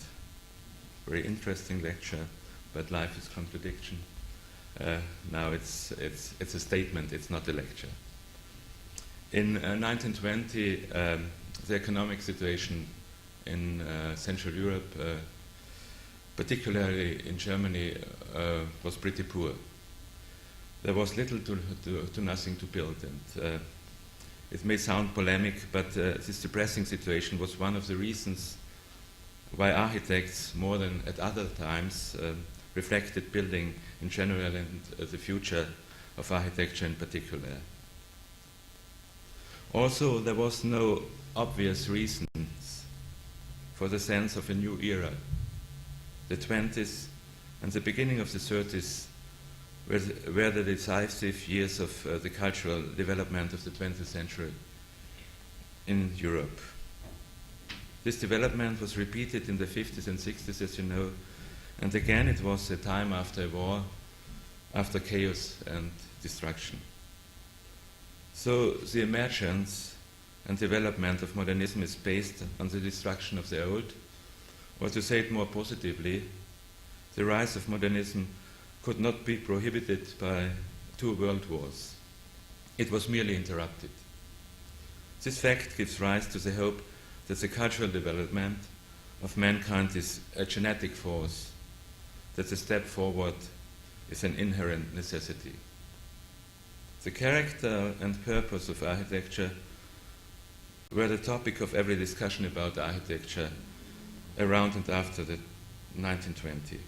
very interesting lecture about life is contradiction. Now it's a statement. It's not a lecture. In 1920, the economic situation in Central Europe, particularly in Germany, was pretty poor. There was little to nothing to build, and it may sound polemic, but this depressing situation was one of the reasons why architects, more than at other times, reflected building in general and the future of architecture in particular. Also, there was no obvious reasons for for the sense of a new era. The 20s and the beginning of the 30s were the decisive years of the cultural development of the 20th century in Europe. This development was repeated in the 50s and 60s, as you know, and again it was a time after a war, after chaos and destruction. So the emergence and development of modernism is based on the destruction of the old, or to say it more positively, the rise of modernism could not be prohibited by 2 world wars. It was merely interrupted. This fact gives rise to the hope that the cultural development of mankind is a genetic force, that the step forward is an inherent necessity. The character and purpose of architecture were the topic of every discussion about architecture around and after the 1920.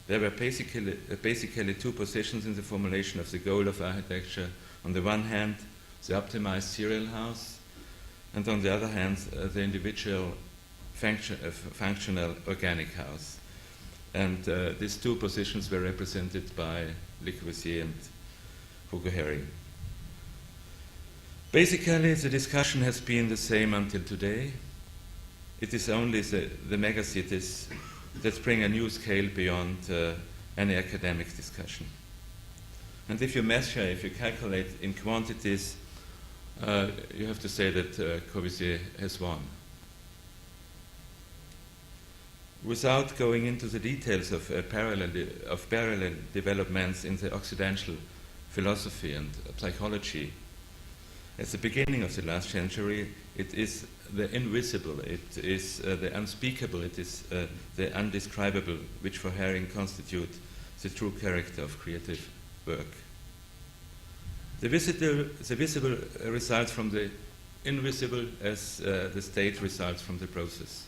There were basically 2 positions in the formulation of the goal of architecture. On the one hand, the optimized serial house, and on the other hand, the individual functional organic house. And these 2 positions were represented by Corbusier and Hugo Haring. Basically, the discussion has been the same until today. It is only the megacities that bring a new scale beyond any academic discussion. And if you measure, if you calculate in quantities, you have to say that Corbusier has won. Without going into the details of parallel developments in the Occidental philosophy and psychology, at the beginning of the last century, it is the invisible, it is the unspeakable, it is the undescribable, which for Haring constitute the true character of creative work. The visible results from the invisible as the state results from the process.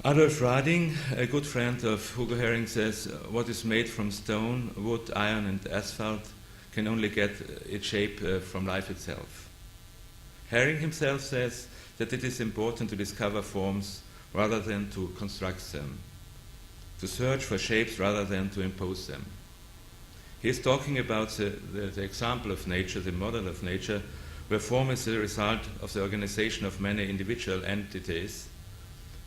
Adolf Rading, a good friend of Hugo Haring, says, what is made from stone, wood, iron and asphalt can only get its shape from life itself. Haring himself says that it is important to discover forms rather than to construct them, to search for shapes rather than to impose them. He is talking about the example of nature, the model of nature, where form is the result of the organization of many individual entities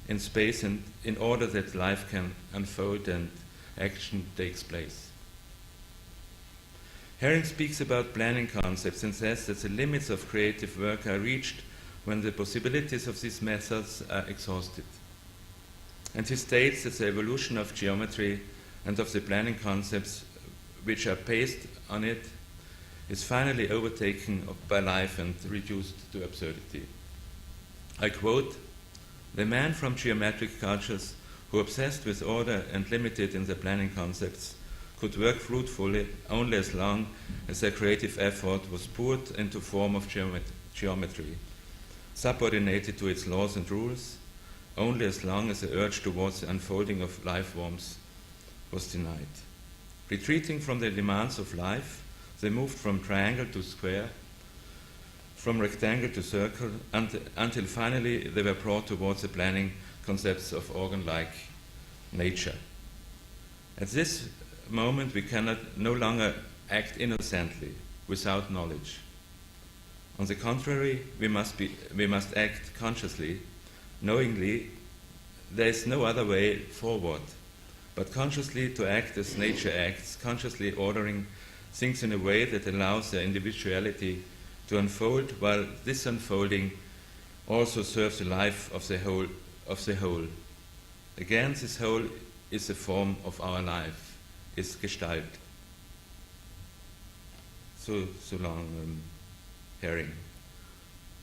in space and in order that life can unfold and action takes place. Haring speaks about planning concepts and says that the limits of creative work are reached when the possibilities of these methods are exhausted. And he states that the evolution of geometry and of the planning concepts which are based on it is finally overtaken by life and reduced to absurdity. I quote, "The man from geometric cultures who obsessed with order and limited in their planning concepts could work fruitfully only as long as their creative effort was poured into form of geometry, subordinated to its laws and rules, only as long as the urge towards the unfolding of life forms was denied. Retreating from the demands of life, they moved from triangle to square, from rectangle to circle, until finally they were brought towards the planning concepts of organ-like nature. At this moment we cannot no longer act innocently, without knowledge. On the contrary, we must act consciously, knowingly. There is no other way forward, but consciously to act as nature acts, consciously ordering things in a way that allows their individuality to unfold, while this unfolding also serves the life of the whole. Again, this whole is the form of our life, is Gestalt." So long, Haring.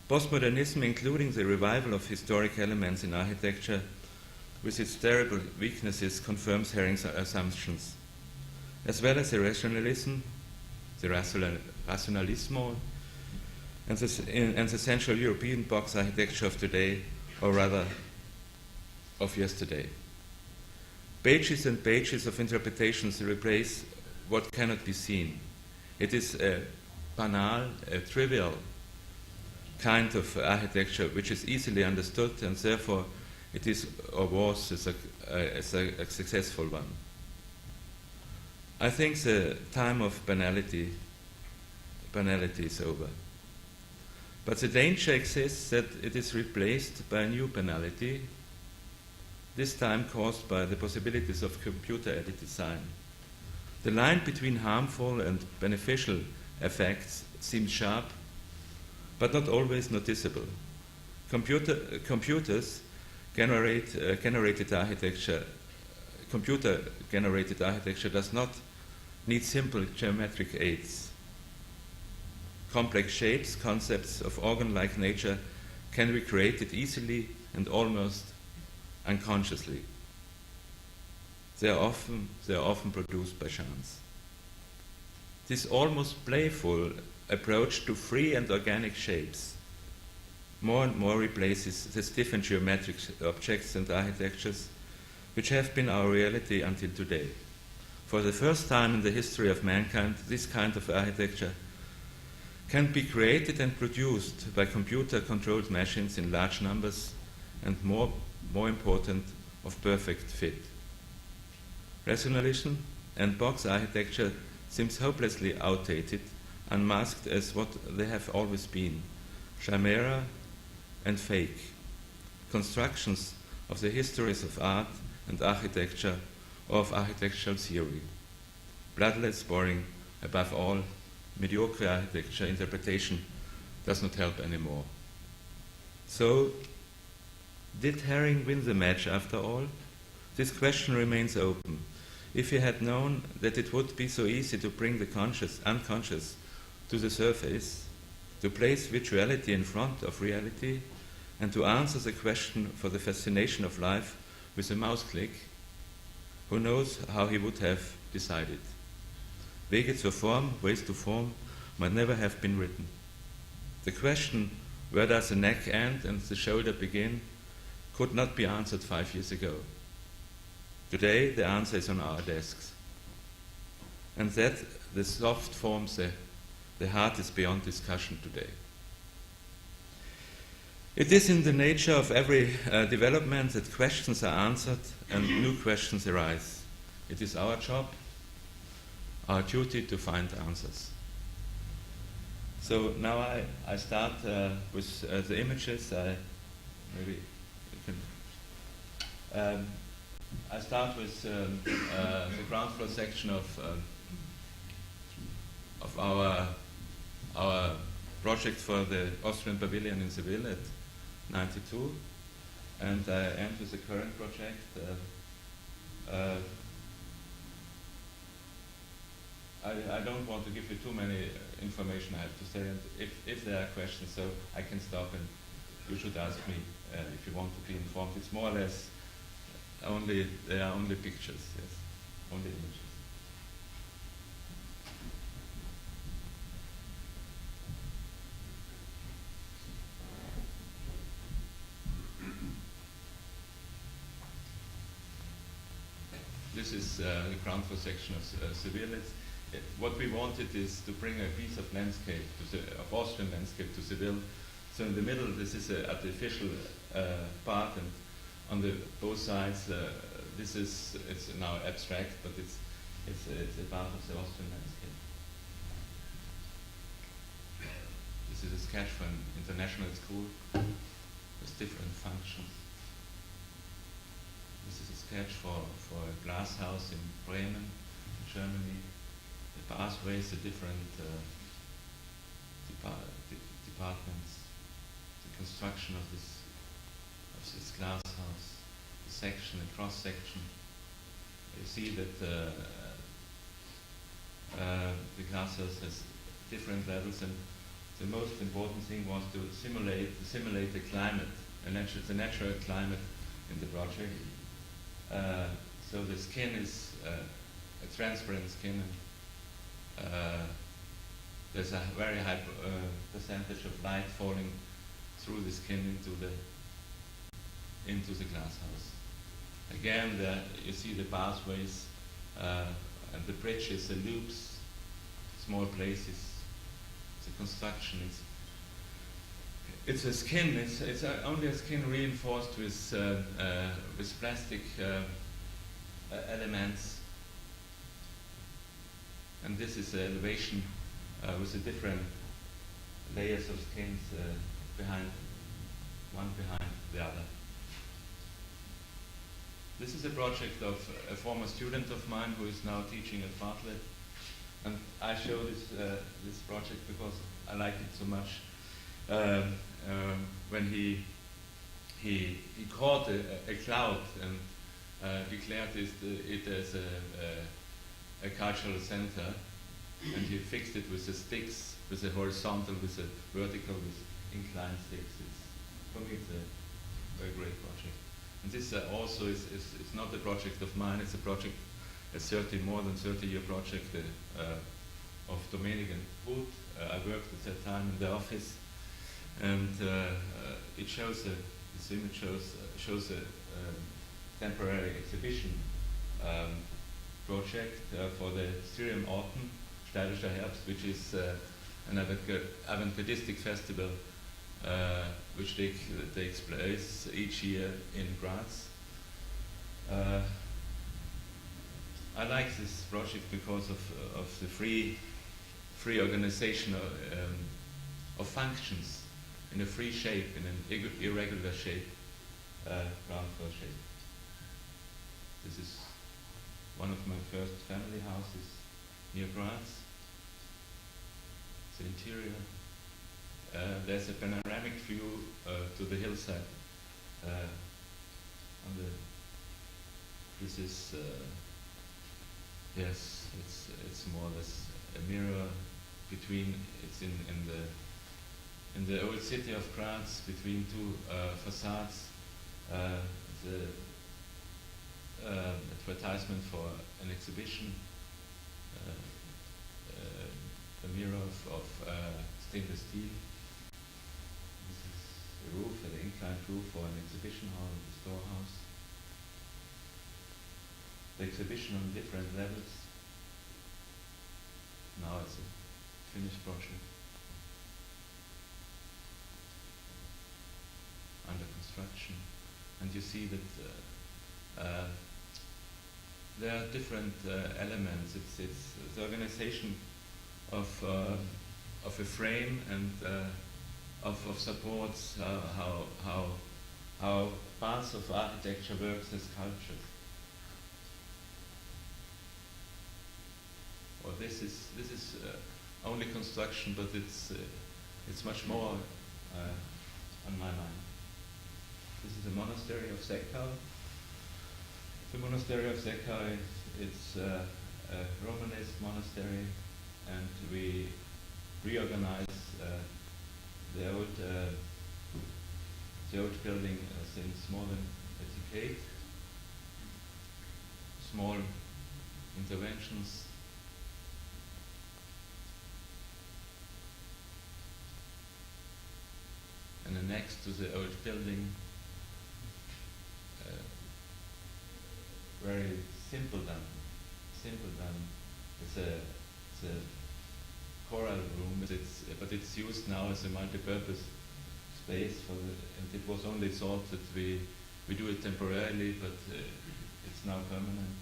Postmodernism, including the revival of historic elements in architecture, with its terrible weaknesses, confirms Haring's assumptions, as well as the rationalism, the rationalismo, and the Central European box architecture of today, or rather of yesterday. Pages and pages of interpretations replace what cannot be seen. It is a banal, a trivial kind of architecture which is easily understood, and therefore it is or was a successful one. I think the time of banality is over. But the danger exists that it is replaced by a new banality, this time caused by the possibilities of computer-aided design. The line between harmful and beneficial effects seems sharp, but not always noticeable. Computers generated architecture does not need simple geometric aids. Complex shapes, concepts of organ-like nature can be created easily and almost unconsciously. They are often produced by chance. This almost playful approach to free and organic shapes more and more replaces the stiff and geometric objects and architectures which have been our reality until today. For the first time in the history of mankind, this kind of architecture can be created and produced by computer-controlled machines in large numbers and, more important, of perfect fit. Rationalism and box architecture seems hopelessly outdated, unmasked as what they have always been, chimera and fake, constructions of the histories of art and architecture or of architectural theory. Bloodless, boring, above all, mediocre architecture interpretation does not help anymore. So, did Haring win the match after all? This question remains open. If he had known that it would be so easy to bring the unconscious to the surface, to place virtuality in front of reality, and to answer the question for the fascination of life with a mouse click, who knows how he would have decided. Wege zur Form, ways to form, might never have been written. The question, where does the neck end and the shoulder begin, could not be answered 5 years ago. Today, the answer is on our desks. And that the soft forms, the heart is beyond discussion today. It is in the nature of every development that questions are answered and new questions arise. It is our job, our duty to find answers. So now I start with the images. Maybe you can. I start with the ground floor section of our project for the Austrian Pavilion in Seville at 92, and I end with the current project. I don't want to give you too many information, I have to say, and if there are questions, so I can stop and you should ask me if you want to be informed. It's more or less there are only pictures, yes, only images. This is the ground floor section of Seville. What we wanted is to bring a piece of landscape, of Austrian landscape, to Seville. So in the middle, this is an artificial part, and on both sides, it's now abstract, but it's a part of the Austrian landscape. This is a sketch for an international school with different functions. This is a sketch for a glass house in Bremen, Germany. The pathways, the different departments, the construction of this glass house, the section, the cross section. You see that the glass house has different levels, and the most important thing was to simulate the climate, the natural climate in the project. So the skin is a transparent skin, and there's a very high percentage of light falling through the skin into the glass house. Again, you see the pathways and the bridges, the loops, small places. The construction is it's a skin. It's only a skin reinforced with plastic elements, and this is an elevation with the different layers of skins one behind the other. This is a project of a former student of mine who is now teaching at Bartlett, and I show this project because I like it so much. When he caught a cloud and declared it as a cultural center, and he fixed it with the sticks, with the horizontal, with the vertical, with inclined sticks. For me, it's a very great project. And this also is not a project of mine. It's a project, more than 30-year project of Domenic and Hood. I worked at that time in the office, and it shows this image shows a temporary exhibition project for the Styrian Autumn, Steirischer Herbst, which is an avant-gardistic festival which takes place each year in Graz. I like this project because of the free organization of functions in a free shape, in an irregular shape, ground floor shape. This is one of my first family houses near Graz. The interior. There's a panoramic view to the hillside. This is yes, it's more or less a mirror between. It's in the old city of Graz, between two facades. The advertisement for an exhibition. A mirror of stainless steel. This is a roof, an inclined roof for an exhibition hall in the storehouse. The exhibition on different levels. Now it's a finished project. Under construction. And you see that there are different elements. It's the organization of a frame and of supports, how parts of architecture works as sculptures. Well, this is only construction, but it's much more on my mind. This is the monastery of Seckau. The monastery of Seckau it's a Romanesque monastery, and we reorganize the old building since more than a decade. Small interventions. And then next to the old building, very simple done. It's a choral room, but it's used now as a multi-purpose space and it was only thought that we do it temporarily, but it's now permanent.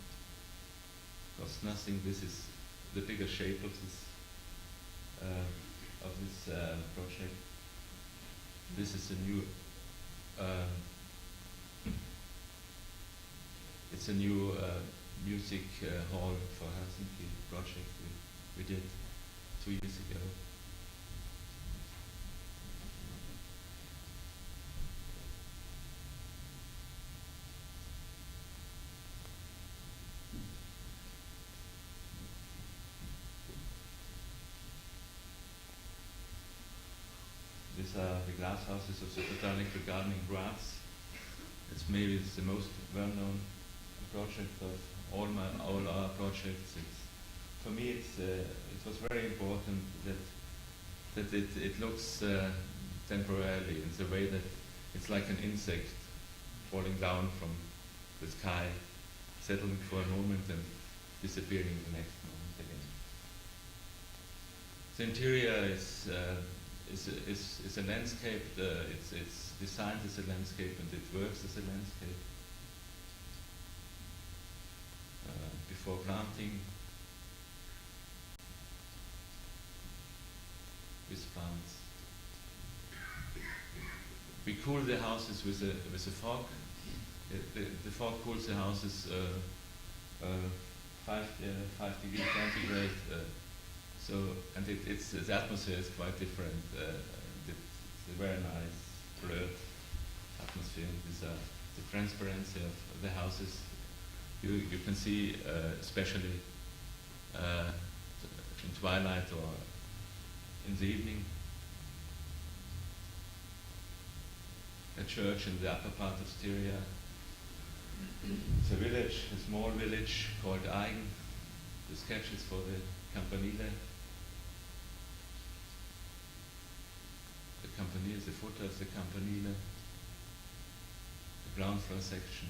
Costs nothing. This is the bigger shape of this project. This is a new. It's a new music hall for Helsinki project we did 2 years ago. These are the glass houses of the Botanical Garden in Graz. It's maybe the most well-known project of all our projects. For me, it was very important that it looks temporarily in the way that it's like an insect falling down from the sky, settling for a moment and disappearing the next moment again. The interior is a landscape. It's designed as a landscape and it works as a landscape. Before planting, with plants. We cool the houses with a fog. The fog cools the houses 5 degrees centigrade. And the atmosphere is quite different. It's a very nice blurred atmosphere. The transparency of the houses. You can see, especially in twilight or in the evening, a church in the upper part of Hysteria. It's a village, a small village called Eigen. The sketches for the campanile. The campanile is the footer of the campanile. The ground floor section.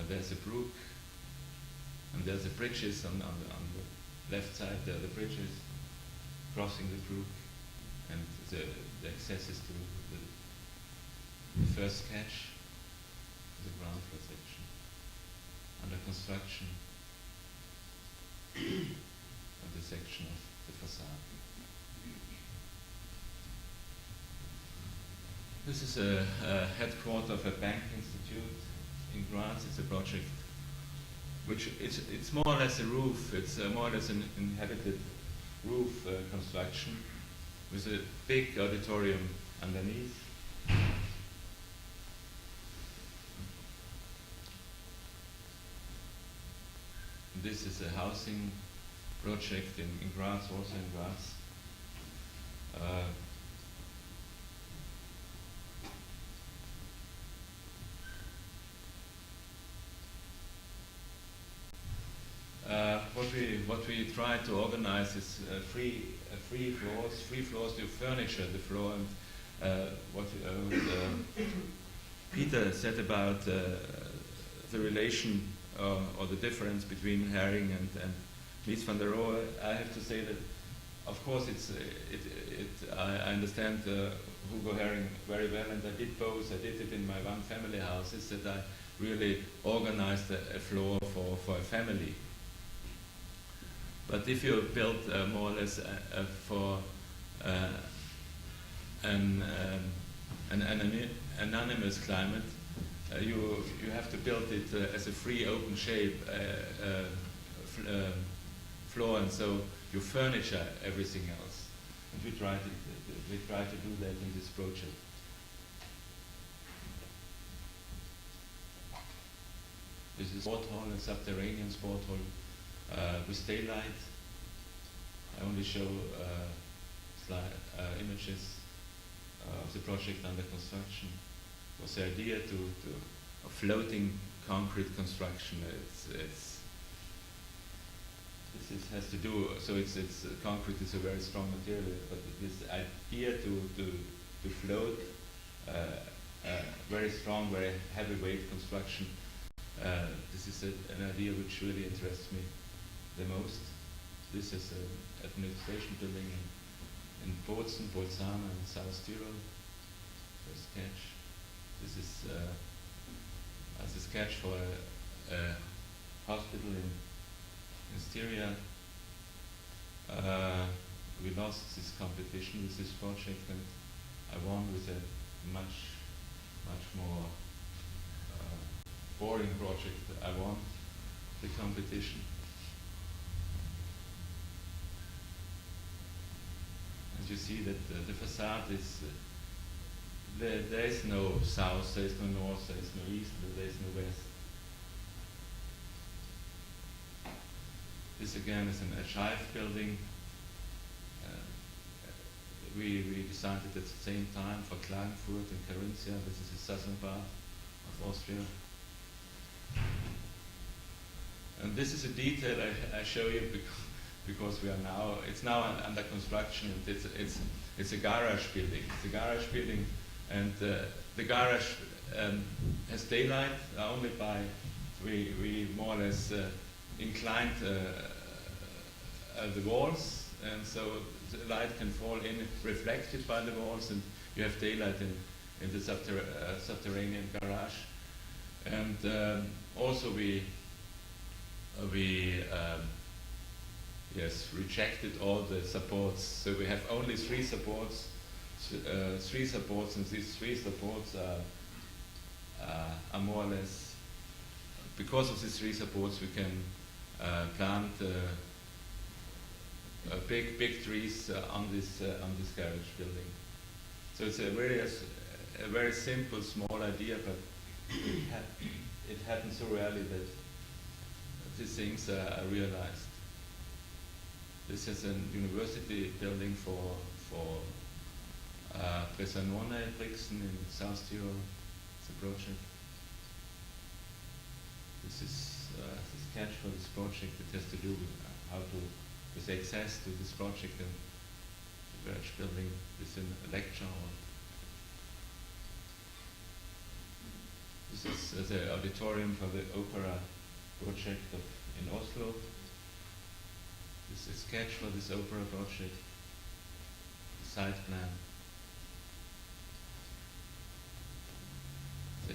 There's a brook, and there's the bridges on the left side. There are the bridges crossing the brook, and the accesses to the first sketch, the ground floor section, under construction, and the section of the facade. This is a headquarters of a bank institute in Graz. It's a project which it's more or less a roof. It's more or less an inhabited roof construction with a big auditorium underneath. This is a housing project in Graz, also in Graz. What we try to organize is free floors to furniture the floor, and what Peter said about the relation or the difference between Haring and Mies van der Rohe. I have to say that, of course, I understand Hugo Haring very well, and I did both. I did it in my one family house. Is that I really organized a floor for a family. But if you build more or less for an anonymous climate, you have to build it as a free, open shape floor, and so you furniture everything else. And we try to do that in this project. This is sport hall, a subterranean sport hall. With daylight. I only show images of the project under construction. It was the idea to a floating concrete construction. This has to do. So concrete is a very strong material, but this idea to float very strong, very heavyweight construction. This is an idea which really interests me the most. This is an administration building in Bozen, Bolzano, in South Tyrol. A sketch. This is as a sketch for a hospital in Hysteria. We lost this competition with this project, and I won with a much more boring project. I won the competition. And you see that the facade is, there is no south, there is no north, there is no east, there is no west. This again is an archive building. We designed it at the same time for Klagenfurt and Carinthia. This is the southern part of Austria. And this is a detail I show you because it's now under construction. And it's a garage building. It's a garage building, and the garage has daylight only by we more or less inclined the walls, and so the light can fall in, reflected by the walls, and you have daylight in the subterranean garage. And also we rejected all the supports. So we have only three supports, and these three supports are more or less, because of these three supports we can plant big trees on this garage building. So it's a very simple, small idea, but it happens so rarely that these things are realized. This is a university building for Presanone Brixen in South Tyrol. It's a project. This is the sketch for this project. It has to do with access to this project and the garage building within a lecture hall. This is the auditorium for the opera project in Oslo. This is a sketch for this opera project, the site plan. The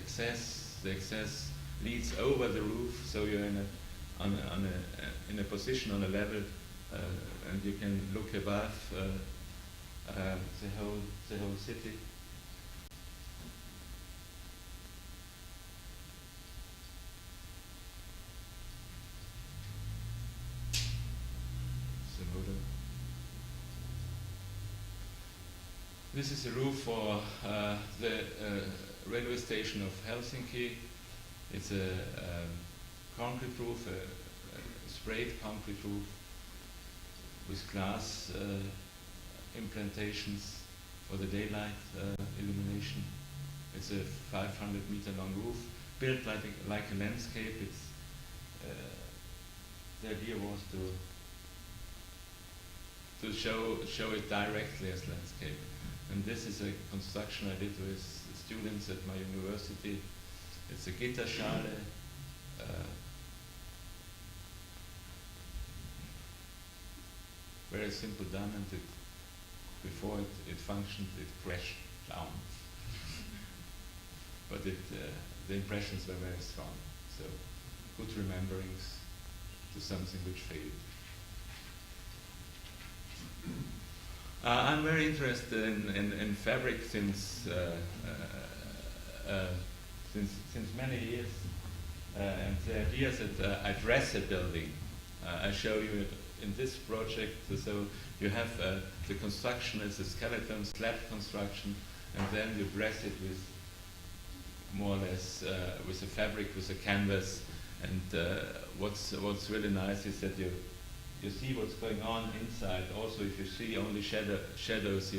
access leads over the roof, so you're in a position on a level, and you can look above the whole city. This is the roof for the railway station of Helsinki. It's a concrete roof, a sprayed concrete roof with glass implantations for the daylight illumination. It's a 500-meter long roof, built like a landscape. It's the idea was to show it directly as landscape. And this is a construction I did with students at my university. It's a Gitterschale. Very simple done, and before it functioned, it crashed down. But the impressions were very strong. So good rememberings to something which failed. I'm very interested in fabric since many years, and the idea is that I dress a building. I show you it in this project. So you have the construction as a skeleton, slab construction, and then you dress it with more or less with a fabric, with a canvas. And what's really nice is that you see what's going on inside. Also, if you see only shadows,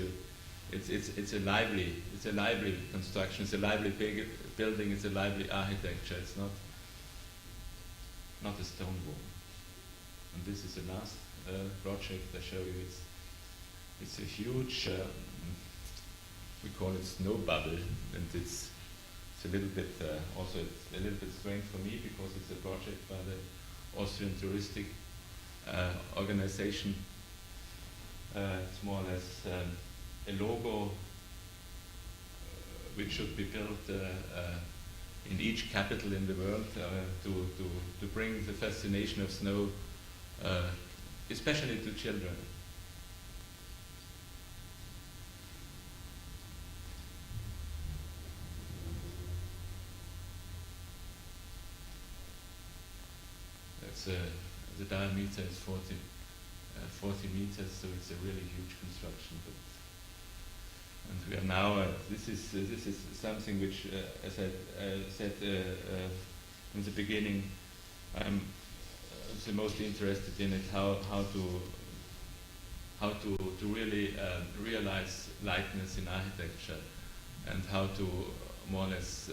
it's a lively construction. It's a lively building. It's a lively architecture. It's not a stone wall. And this is the last project I show you. It's a huge. We call it snow bubble, and it's a little bit also it's a little bit strange for me because it's a project by the Austrian touristic organization. It's more or less a logo which should be built in each capital in the world to bring the fascination of snow, especially to children. The diameter is 40 meters, so it's a really huge construction. And we are now. This is something which, as I said in the beginning, I'm the most interested in it. How to really realize lightness in architecture, and how to more or less,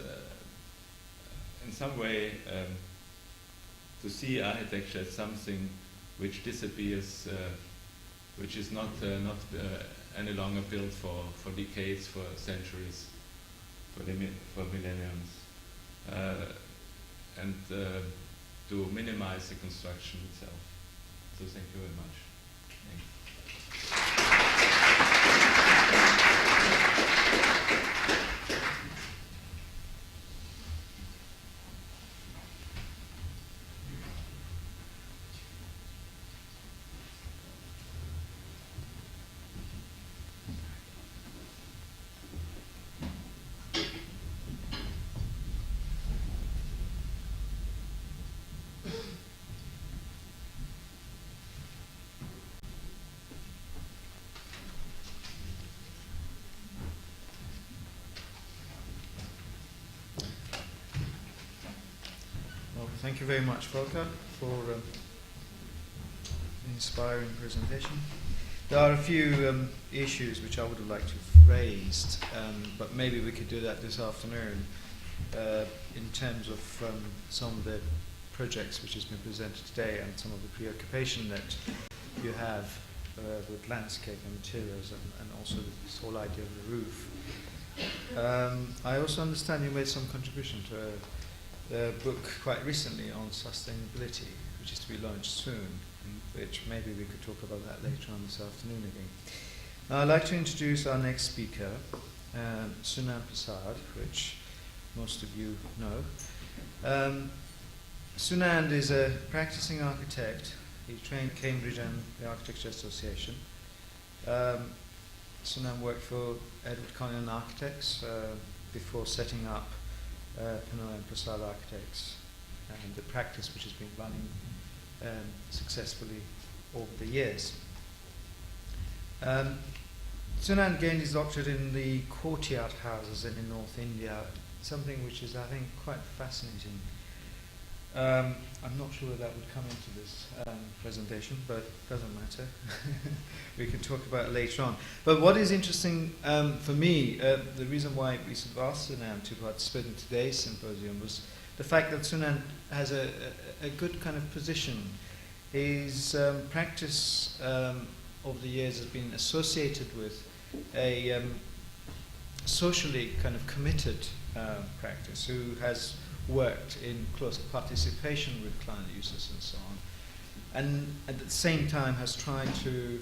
in some way. To see architecture as something which disappears, which is not any longer built for decades, for centuries, for millenniums, and to minimize the construction itself. So thank you very much. Thanks. Well, thank you very much, Volker, for the inspiring presentation. There are a few issues which I would have liked to have raised, but maybe we could do that this afternoon in terms of some of the projects which has been presented today and some of the preoccupation that you have with landscape and materials and also this whole idea of the roof. I also understand you made some contribution to a book quite recently on sustainability, which is to be launched soon, which maybe we could talk about that later on this afternoon again. Now I'd like to introduce our next speaker, Sunam Prasad, which most of you know. Sunand is a practicing architect. He trained at Cambridge and the Architecture Association. Sunam worked for Edward Cullinan Architects before setting up Sunam Prasad Architects, and the practice which has been running successfully over the years. Sunand gained his doctorate in the courtyard houses in North India, something which is, I think, quite fascinating. I'm not sure that would come into this presentation, but it doesn't matter. We can talk about it later on. But what is interesting for me, the reason why we sort of asked Sunand to participate in today's symposium was the fact that Sunand has a good kind of position. His practice over the years has been associated with a socially kind of committed practice who has worked in close participation with client users and so on, and at the same time has tried to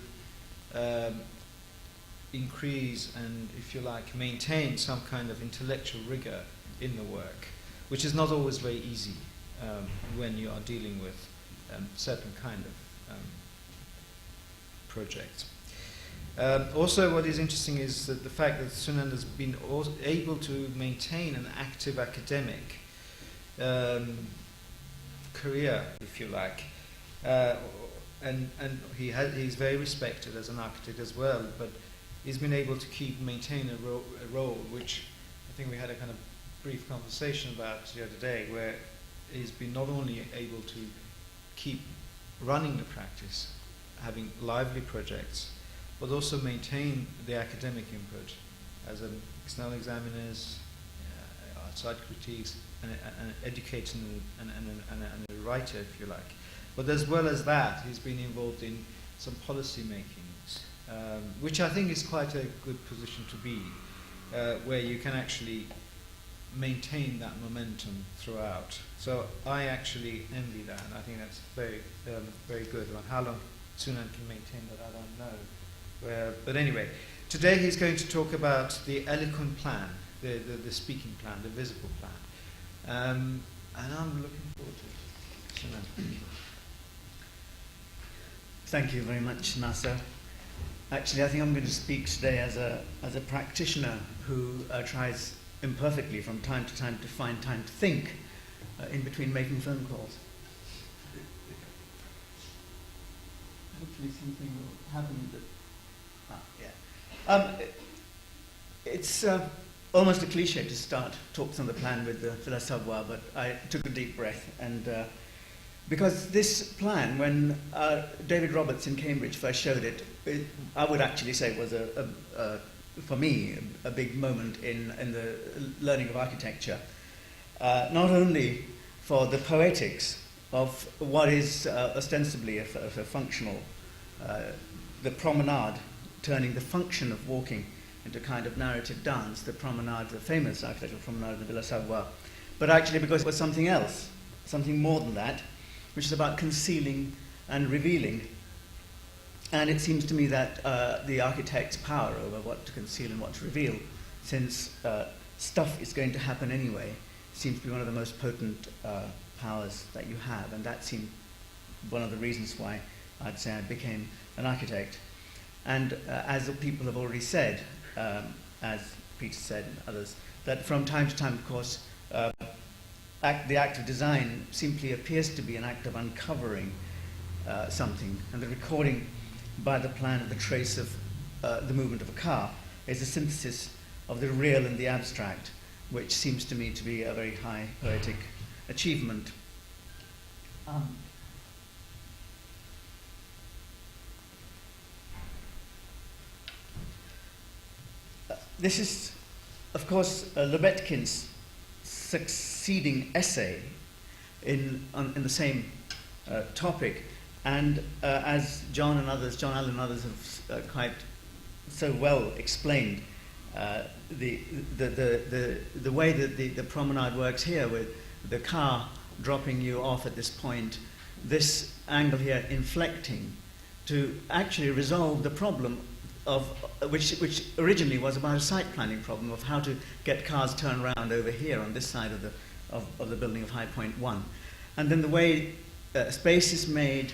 increase and, if you like, maintain some kind of intellectual rigor in the work, which is not always very easy when you are dealing with certain kind of projects. Also, what is interesting is that the fact that Sunand has been able to maintain an active academic career, if you like, and he's very respected as an architect as well, but he's been able to maintain a role which I think we had a kind of brief conversation about the other day, where he's been not only able to keep running the practice, having lively projects, but also maintain the academic input as an external examiners, outside critiques, and an educator and a writer, if you like. But as well as that, he's been involved in some policy makings, which I think is quite a good position to be, where you can actually maintain that momentum throughout. So I actually envy that, and I think that's very, very good. And how long Sunand can maintain that, I don't know. But anyway, today he's going to talk about the eloquent plan, the speaking plan, the visible plan. And I'm looking forward to it. Sunand. Thank you very much, Nasser. Actually, I think I'm going to speak today as a practitioner who tries imperfectly from time to time to find time to think in between making phone calls. Hopefully something will happen that... it's almost a cliche to start talks on the plan with the Villa Savoie, but I took a deep breath, and because this plan, when David Roberts in Cambridge first showed it, I would actually say was for me, a big moment in the learning of architecture. Not only for the poetics of what is ostensibly a functional, the promenade, turning the function of walking into kind of narrative dance, the promenade, the famous architectural promenade of the Villa Savoie, but actually because it was something else, something more than that, which is about concealing and revealing. And it seems to me that the architect's power over what to conceal and what to reveal, since stuff is going to happen anyway, seems to be one of the most potent powers that you have. And that seemed one of the reasons why I'd say I became an architect. And as the people have already said, as Peter said and others, that from time to time, of course, the act of design simply appears to be an act of uncovering something. And the recording by the plan of the trace of the movement of a car is a synthesis of the real and the abstract, which seems to me to be a very high poetic achievement. This is, of course, Lebetkin's succeeding essay in the same topic, and as John Allen and others have quite so well explained, the way that the promenade works here, with the car dropping you off at this point, this angle here inflecting to actually resolve the problem of which originally was about a site planning problem of how to get cars turned around over here on this side of the building of High Point 1. And then the way space is made,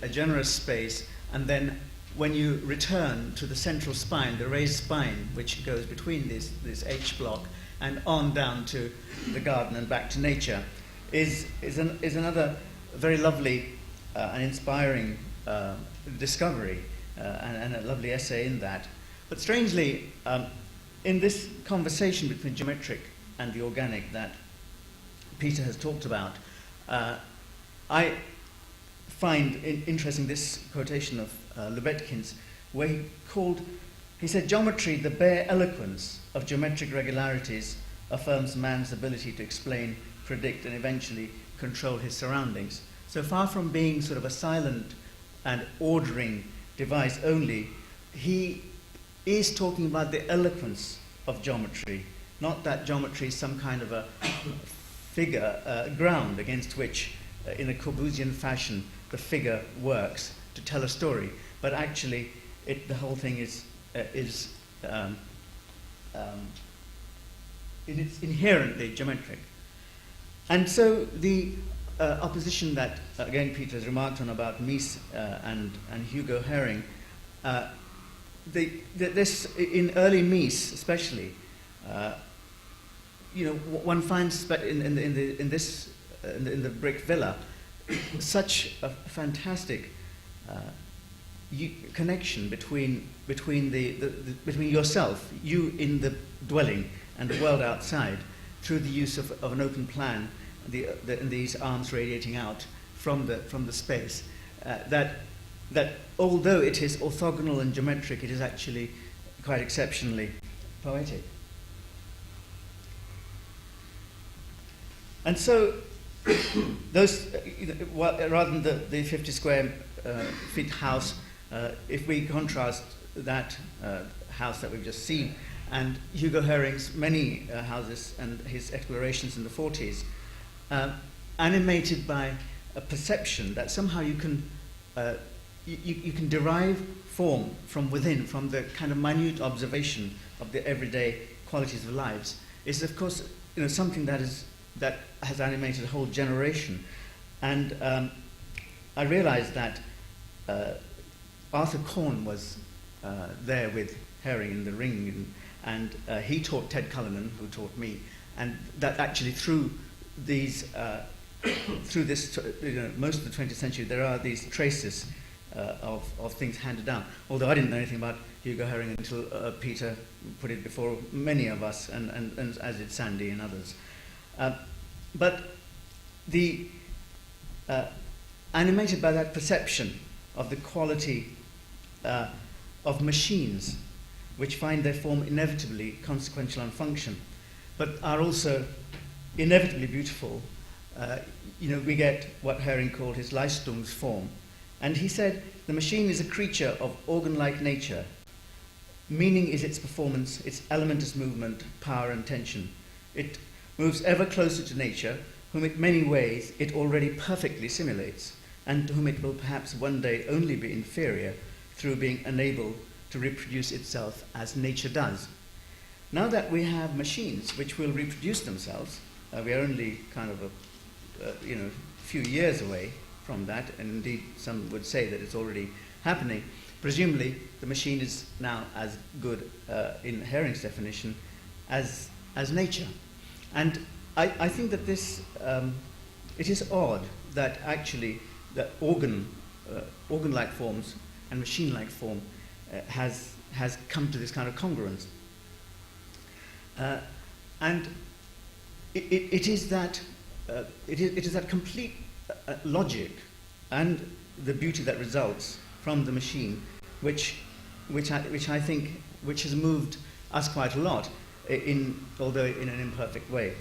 a generous space, and then when you return to the central spine, the raised spine, which goes between this H block and on down to the garden and back to nature, is another very lovely and inspiring discovery. And a lovely essay in that. But strangely, in this conversation between geometric and the organic that Peter has talked about, I find interesting this quotation of Lebetkin's, where he said, "Geometry, the bare eloquence of geometric regularities, affirms man's ability to explain, predict, and eventually control his surroundings." So far from being sort of a silent and ordering device only, he is talking about the eloquence of geometry, not that geometry is some kind of a figure, ground against which, in a Corbusian fashion, the figure works to tell a story, but actually the whole thing is it's inherently geometric. And so the opposition that, again, Peter has remarked on about Mies and Hugo Haring, this in early Mies especially, one finds in the brick villa such a fantastic connection between yourself, you in the dwelling, and the world outside, through the use of an open plan. And these arms radiating out from the space, that although it is orthogonal and geometric, it is actually quite exceptionally poetic. And so, those rather than the 50 square feet house, if we contrast that house that we've just seen and Hugo Haring's many houses and his explorations in the 40s. Animated by a perception that somehow you can derive form from within, from the kind of minute observation of the everyday qualities of lives, is of course something that has animated a whole generation. And I realized that Arthur Korn was there with Haring in the ring, and he taught Ted Cullinan, who taught me, and that actually through this most of the 20th century, there are these traces of things handed down. Although I didn't know anything about Hugo Haring until Peter put it before many of us, and as did Sandy and others. But the animated by that perception of the quality of machines, which find their form inevitably consequential on function, but are also inevitably beautiful. We get what Haring called his Leistungsform. And he said, the machine is a creature of organ-like nature. Meaning is its performance, its element is movement, power and tension. It moves ever closer to nature, whom in many ways it already perfectly simulates, and to whom it will perhaps one day only be inferior through being unable to reproduce itself as nature does. Now that we have machines which will reproduce themselves, we are only kind of a few years away from that, and indeed some would say that it's already happening. Presumably, the machine is now as good, in Haring's definition, as nature. And I think that this, it is odd that actually the organ-like forms and machine-like form has come to this kind of congruence. And it is that complete logic and the beauty that results from the machine, which I think has moved us quite a lot, although in an imperfect way.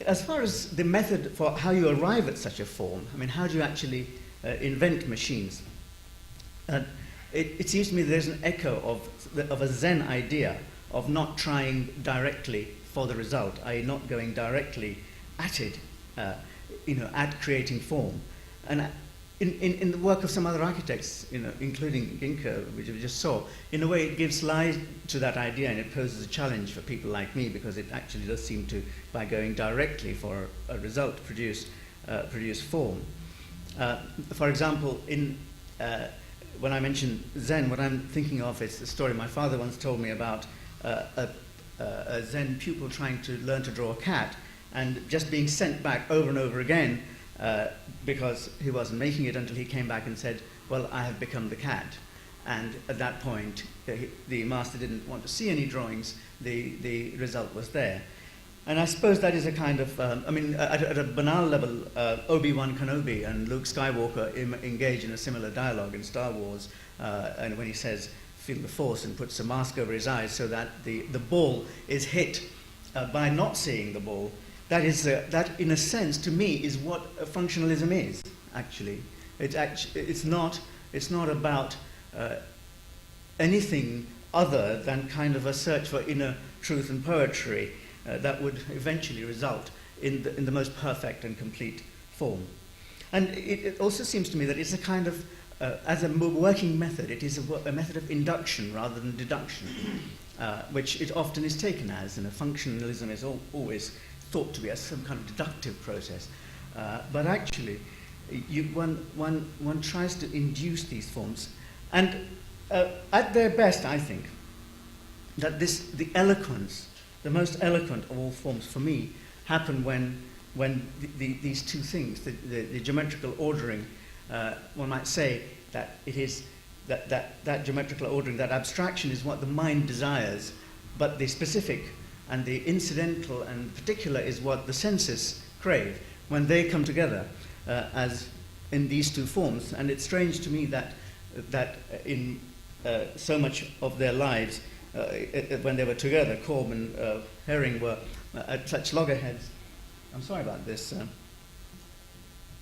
As far as the method for how you arrive at such a form, I mean, how do you actually invent machines? It seems to me there's an echo of a Zen idea of not trying directly for the result, i.e. not going directly at it, at creating form. And in the work of some other architects, including Giencke, which we just saw, in a way it gives life to that idea, and it poses a challenge for people like me, because it actually does seem to, by going directly for a result, produce form. For example, when I mention Zen, what I'm thinking of is the story my father once told me about a Zen pupil trying to learn to draw a cat, and just being sent back over and over again because he wasn't making it, until he came back and said, well, I have become the cat. And at that point, the master didn't want to see any drawings. The result was there. And I suppose that is a kind of, at a banal level, Obi-Wan Kenobi and Luke Skywalker engage in a similar dialogue in Star Wars, and when he says, feel the force, and puts a mask over his eyes so that the ball is hit by not seeing the ball. That in a sense, to me, is what functionalism is, actually. It's not about anything other than kind of a search for inner truth and poetry that would eventually result in the most perfect and complete form. And it also seems to me that it's a kind of, as a working method, it is a method of induction rather than deduction, which it often is taken as, and functionalism is always thought to be as some kind of deductive process. But actually, one tries to induce these forms. And at their best, I think, that the eloquence, the most eloquent of all forms for me, happen when these two things, the geometrical ordering, one might say that it is that geometrical ordering, that abstraction is what the mind desires, but the specific and the incidental and particular is what the senses crave. When they come together as in these two forms, and it's strange to me that in so much of their lives, when they were together, Corb and Haring were at such loggerheads. I'm sorry about this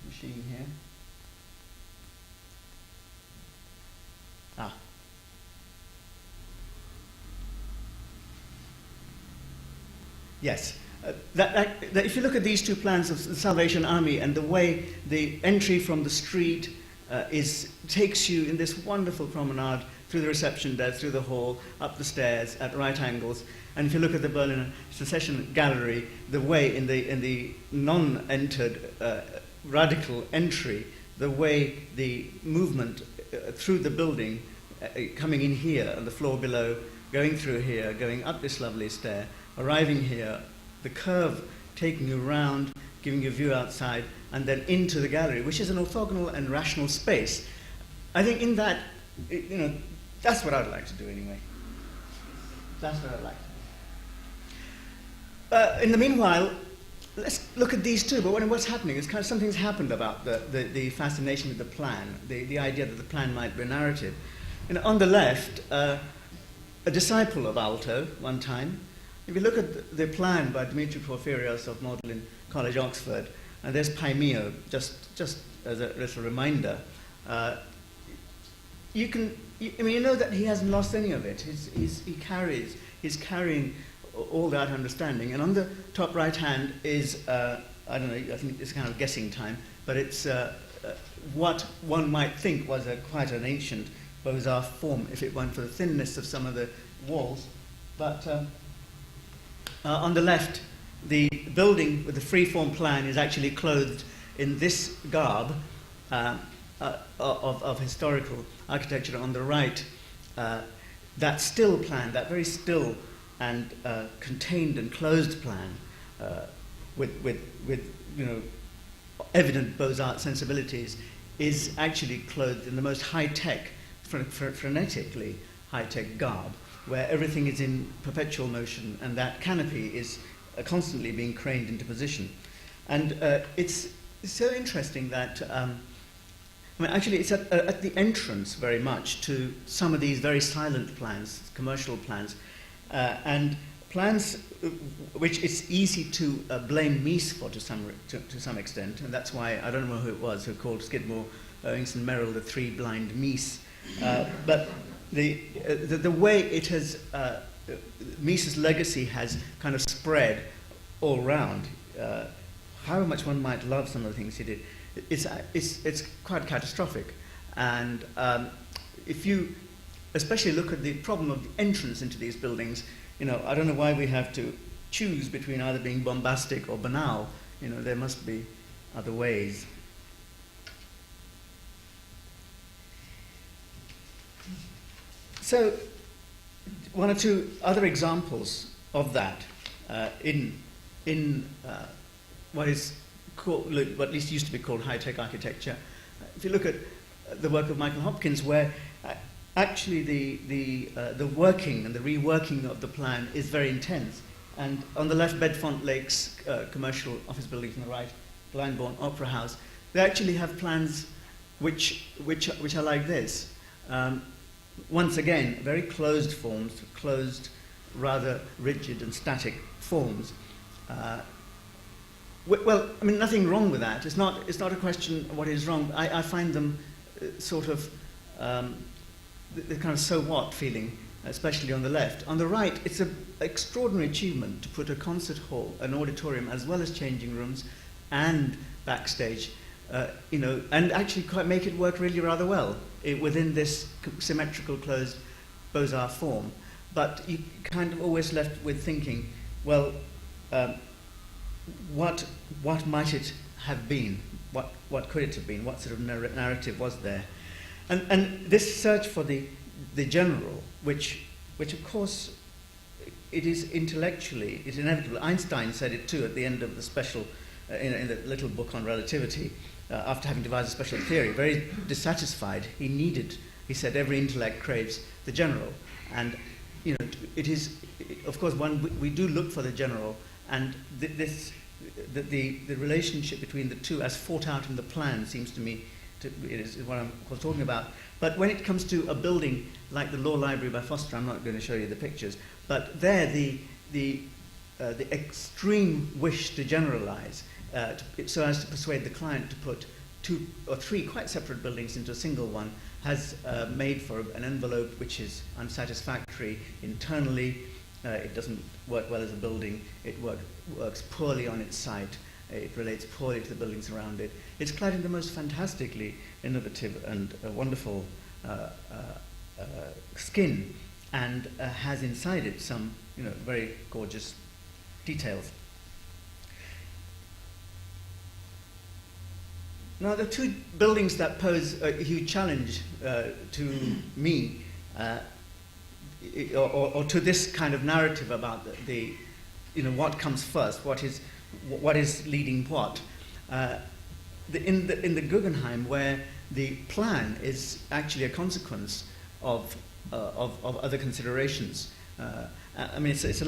machine here. Yes. That if you look at these two plans of the Salvation Army and the way the entry from the street takes you in this wonderful promenade through the reception desk, through the hall, up the stairs at right angles, and if you look at the Berliner Secession Gallery, the way in the non-entered radical entry, the way the movement through the building, coming in here on the floor below, going through here, going up this lovely stair, arriving here, the curve taking you round, giving you a view outside, and then into the gallery, which is an orthogonal and rational space. I think in that, that's what I'd like to do anyway. That's what I'd like to do. In the meanwhile, let's look at these two. But what's happening is kind of something's happened about the fascination with the plan, the idea that the plan might be a narrative. On the left, a disciple of Aalto, one time. If you look at the plan by Dimitri Porphyrios of Magdalen College, Oxford, and there's Paimio, just as a little reminder, you know that he hasn't lost any of it. He's carrying all that understanding. And on the top right hand is, I don't know, I think it's kind of guessing time, but it's what one might think was quite an ancient Beaux-Arts form if it weren't for the thinness of some of the walls. But on the left, the building with the free-form plan is actually clothed in this garb of historical architecture. On the right, that still plan, that very still and contained and closed plan, with evident Beaux-Arts sensibilities, is actually clothed in the most high-tech, frenetically high-tech garb, where everything is in perpetual motion and that canopy is constantly being craned into position. And it's so interesting that, actually it's at the entrance very much to some of these very silent plans, commercial plans, and plans which it's easy to blame Mies for to some extent, and that's why, I don't know who it was who called Skidmore, Owings and Merrill the three blind Mies. But the way it has, Mies's legacy has kind of spread all round. However much one might love some of the things he did, it's quite catastrophic. And if you especially look at the problem of the entrance into these buildings, I don't know why we have to choose between either being bombastic or banal. There must be other ways. So, one or two other examples of that in what is called, what at least used to be called high-tech architecture. If you look at the work of Michael Hopkins, where actually the working and the reworking of the plan is very intense. And on the left, Bedfont Lakes commercial office buildings, on the right, Glyndebourne Opera House. They actually have plans which are like this. Once again, very closed forms, closed, rather rigid and static forms. Well, nothing wrong with that. It's not a question of what is wrong. I find them sort of the kind of so what feeling, especially on the left. On the right, it's an extraordinary achievement to put a concert hall, an auditorium, as well as changing rooms and backstage, and actually quite make it work really rather well within this symmetrical, closed Beaux-Arts form. But you kind of always left with thinking, well, what might it have been? What could it have been? What sort of narrative was there? And this search for the general, which of course it is intellectually, it's inevitable. Einstein said it too at the end of the special, in the little book on relativity, after having devised a special theory, very dissatisfied. He said every intellect craves the general. And it is, of course, we do look for the general, and the relationship between the two as fought out in the plan seems to me it is what I'm talking about. But when it comes to a building like the Law Library by Foster, I'm not going to show you the pictures, but there the extreme wish to generalize, so as to persuade the client to put 2 or 3 quite separate buildings into a single one, has made for an envelope which is unsatisfactory internally. It doesn't work well as a building. It works poorly on its site. It relates poorly to the buildings around it. It's clad in the most fantastically innovative and wonderful skin, and has inside it some, very gorgeous details. Now, the 2 buildings that pose a huge challenge to me, or to this kind of narrative about the what comes first, what is leading what. In the Guggenheim, where the plan is actually a consequence of other considerations. It's a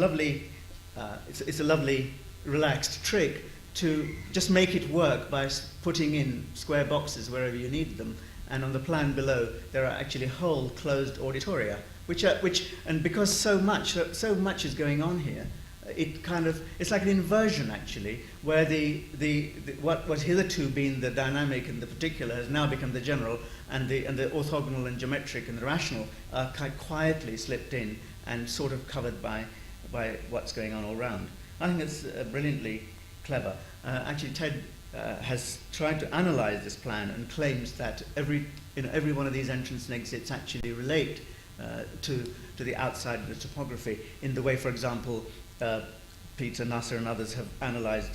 lovely relaxed trick to just make it work by putting in square boxes wherever you need them. And on the plan below, there are actually whole closed auditoria, and because so much is going on here, it's like an inversion actually, where what was hitherto been the dynamic and the particular has now become the general, and the orthogonal and geometric and the rational are quite quietly slipped in and sort of covered by what's going on all around. I think it's brilliantly clever. Actually, Ted has tried to analyze this plan and claims that every one of these entrance and exits actually relate to the outside of the topography in the way, for example, Peter, Nasser and others have analyzed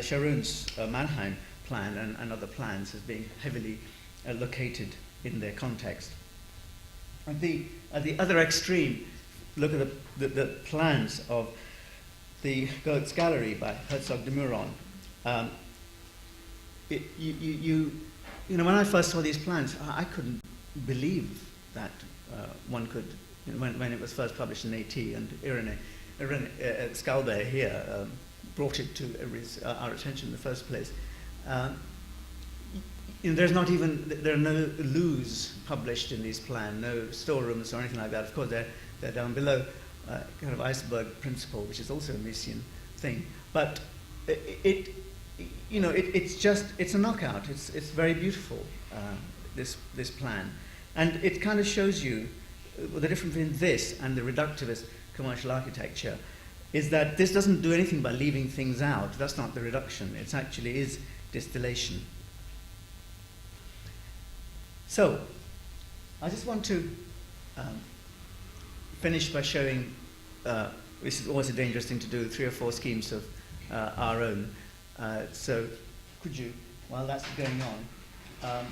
Sharon's Mannheim plan and other plans as being heavily located in their context. At the other extreme, look at the plans of the Goetz Gallery by Herzog de Meuron. When I first saw these plans, I couldn't believe that one could, when it was first published in AT, and Irene Skalbe here brought it to our attention in the first place. There are no loos published in these plans, no storerooms or anything like that. Of course, they're down below, kind of iceberg principle, which is also a Miesian thing. But it's a knockout. It's very beautiful, this plan, and it kind of shows you the difference between this and the reductivist commercial architecture. Is that this doesn't do anything by leaving things out. That's not the reduction. It actually is distillation. So, I just want to finish by showing, this is always a dangerous thing to do, 3 or 4 schemes of our own. So, could you, while that's going on,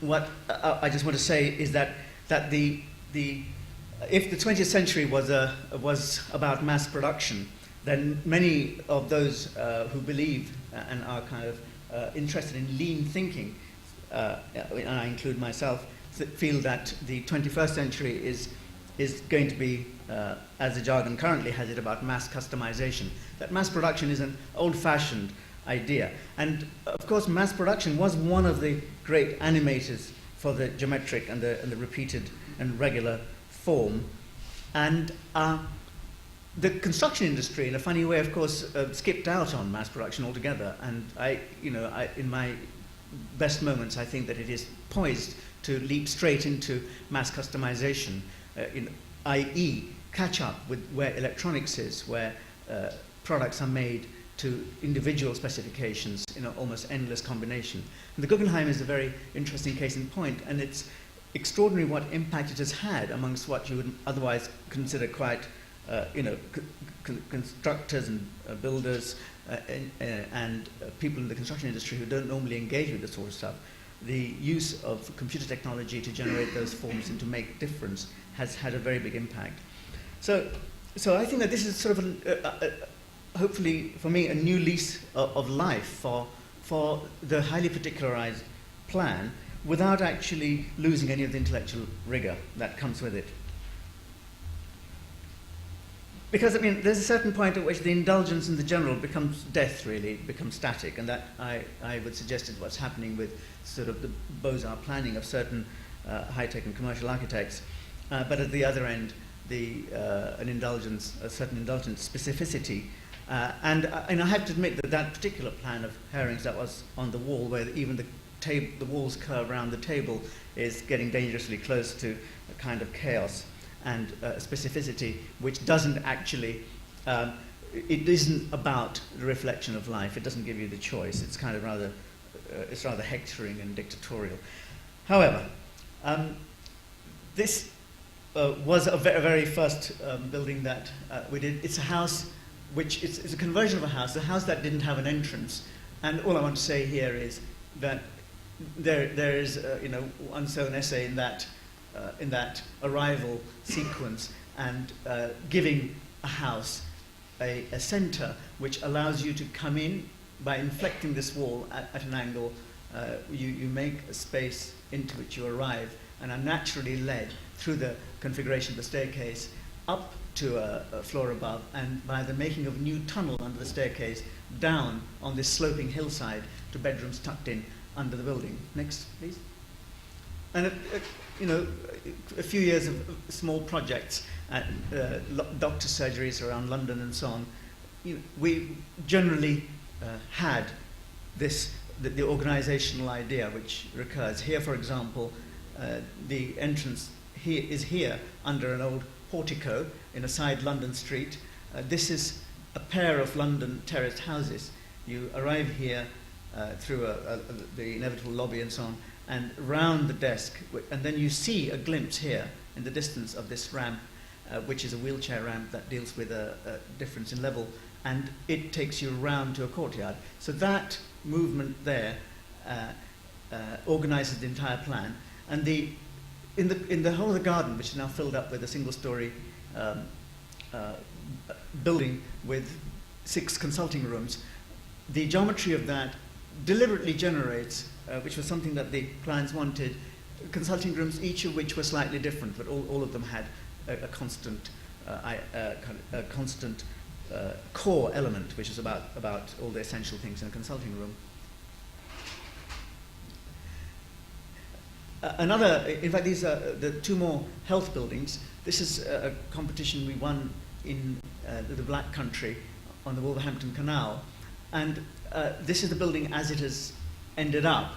what I just want to say is that if the 20th century was about mass production, then many of those who believe and are kind of interested in lean thinking, and I include myself, feel that the 21st century is going to be, as the jargon currently has it, about mass customization. That mass production is an old-fashioned idea. And of course, mass production was one of the great animators for the geometric and the repeated and regular form. And the construction industry, in a funny way, of course, skipped out on mass production altogether. And in my best moments, I think that it is poised to leap straight into mass customization, i.e., catch up with where electronics is, where products are made to individual specifications in an almost endless combination. And the Guggenheim is a very interesting case in point, and it's extraordinary what impact it has had amongst what you would otherwise consider quite, constructors and builders and people in the construction industry who don't normally engage with this sort of stuff. The use of computer technology to generate those forms and to make difference has had a very big impact. So I think that this is sort of, hopefully for me, a new lease of life for the highly particularized plan, without actually losing any of the intellectual rigor that comes with it. Because, there's a certain point at which the indulgence in the general becomes death, really, becomes static, and that I would suggest is what's happening with sort of the Beaux-Arts planning of certain high-tech and commercial architects. But at the other end, a certain indulgence specificity. And I have to admit that particular plan of Haring's that was on the wall, where even the walls curve around the table, is getting dangerously close to a kind of chaos and specificity, which doesn't actually, it isn't about the reflection of life. It doesn't give you the choice. It's kind of rather hectoring and dictatorial. However, this was a very first building that we did. It's a house which it's a conversion of a house that didn't have an entrance. And all I want to say here is that there is one own essay in that arrival sequence, and giving a house a center which allows you to come in by inflecting this wall at an angle. You make a space into which you arrive and are naturally led through the configuration of the staircase up to a floor above, and by the making of a new tunnel under the staircase down on this sloping hillside to bedrooms tucked in under the building. Next, please. And a few years of small projects at doctor surgeries around London and so on. We generally had the organizational idea which recurs. Here, for example, the entrance is here under an old portico in a side London street. This is a pair of London terraced houses. You arrive here through the inevitable lobby and so on, and round the desk, and then you see a glimpse here in the distance of this ramp, which is a wheelchair ramp that deals with a difference in level, and it takes you around to a courtyard. So that movement there organizes the entire plan, and in the whole of the garden, which is now filled up with a single-story building with 6 consulting rooms, the geometry of that deliberately generates, which was something that the clients wanted, consulting rooms, each of which were slightly different, but all of them had a constant core element, which is about all the essential things in a consulting room. In fact, these are the 2 more health buildings. This is a competition we won in the Black Country on the Wolverhampton Canal. And this is the building as it has ended up,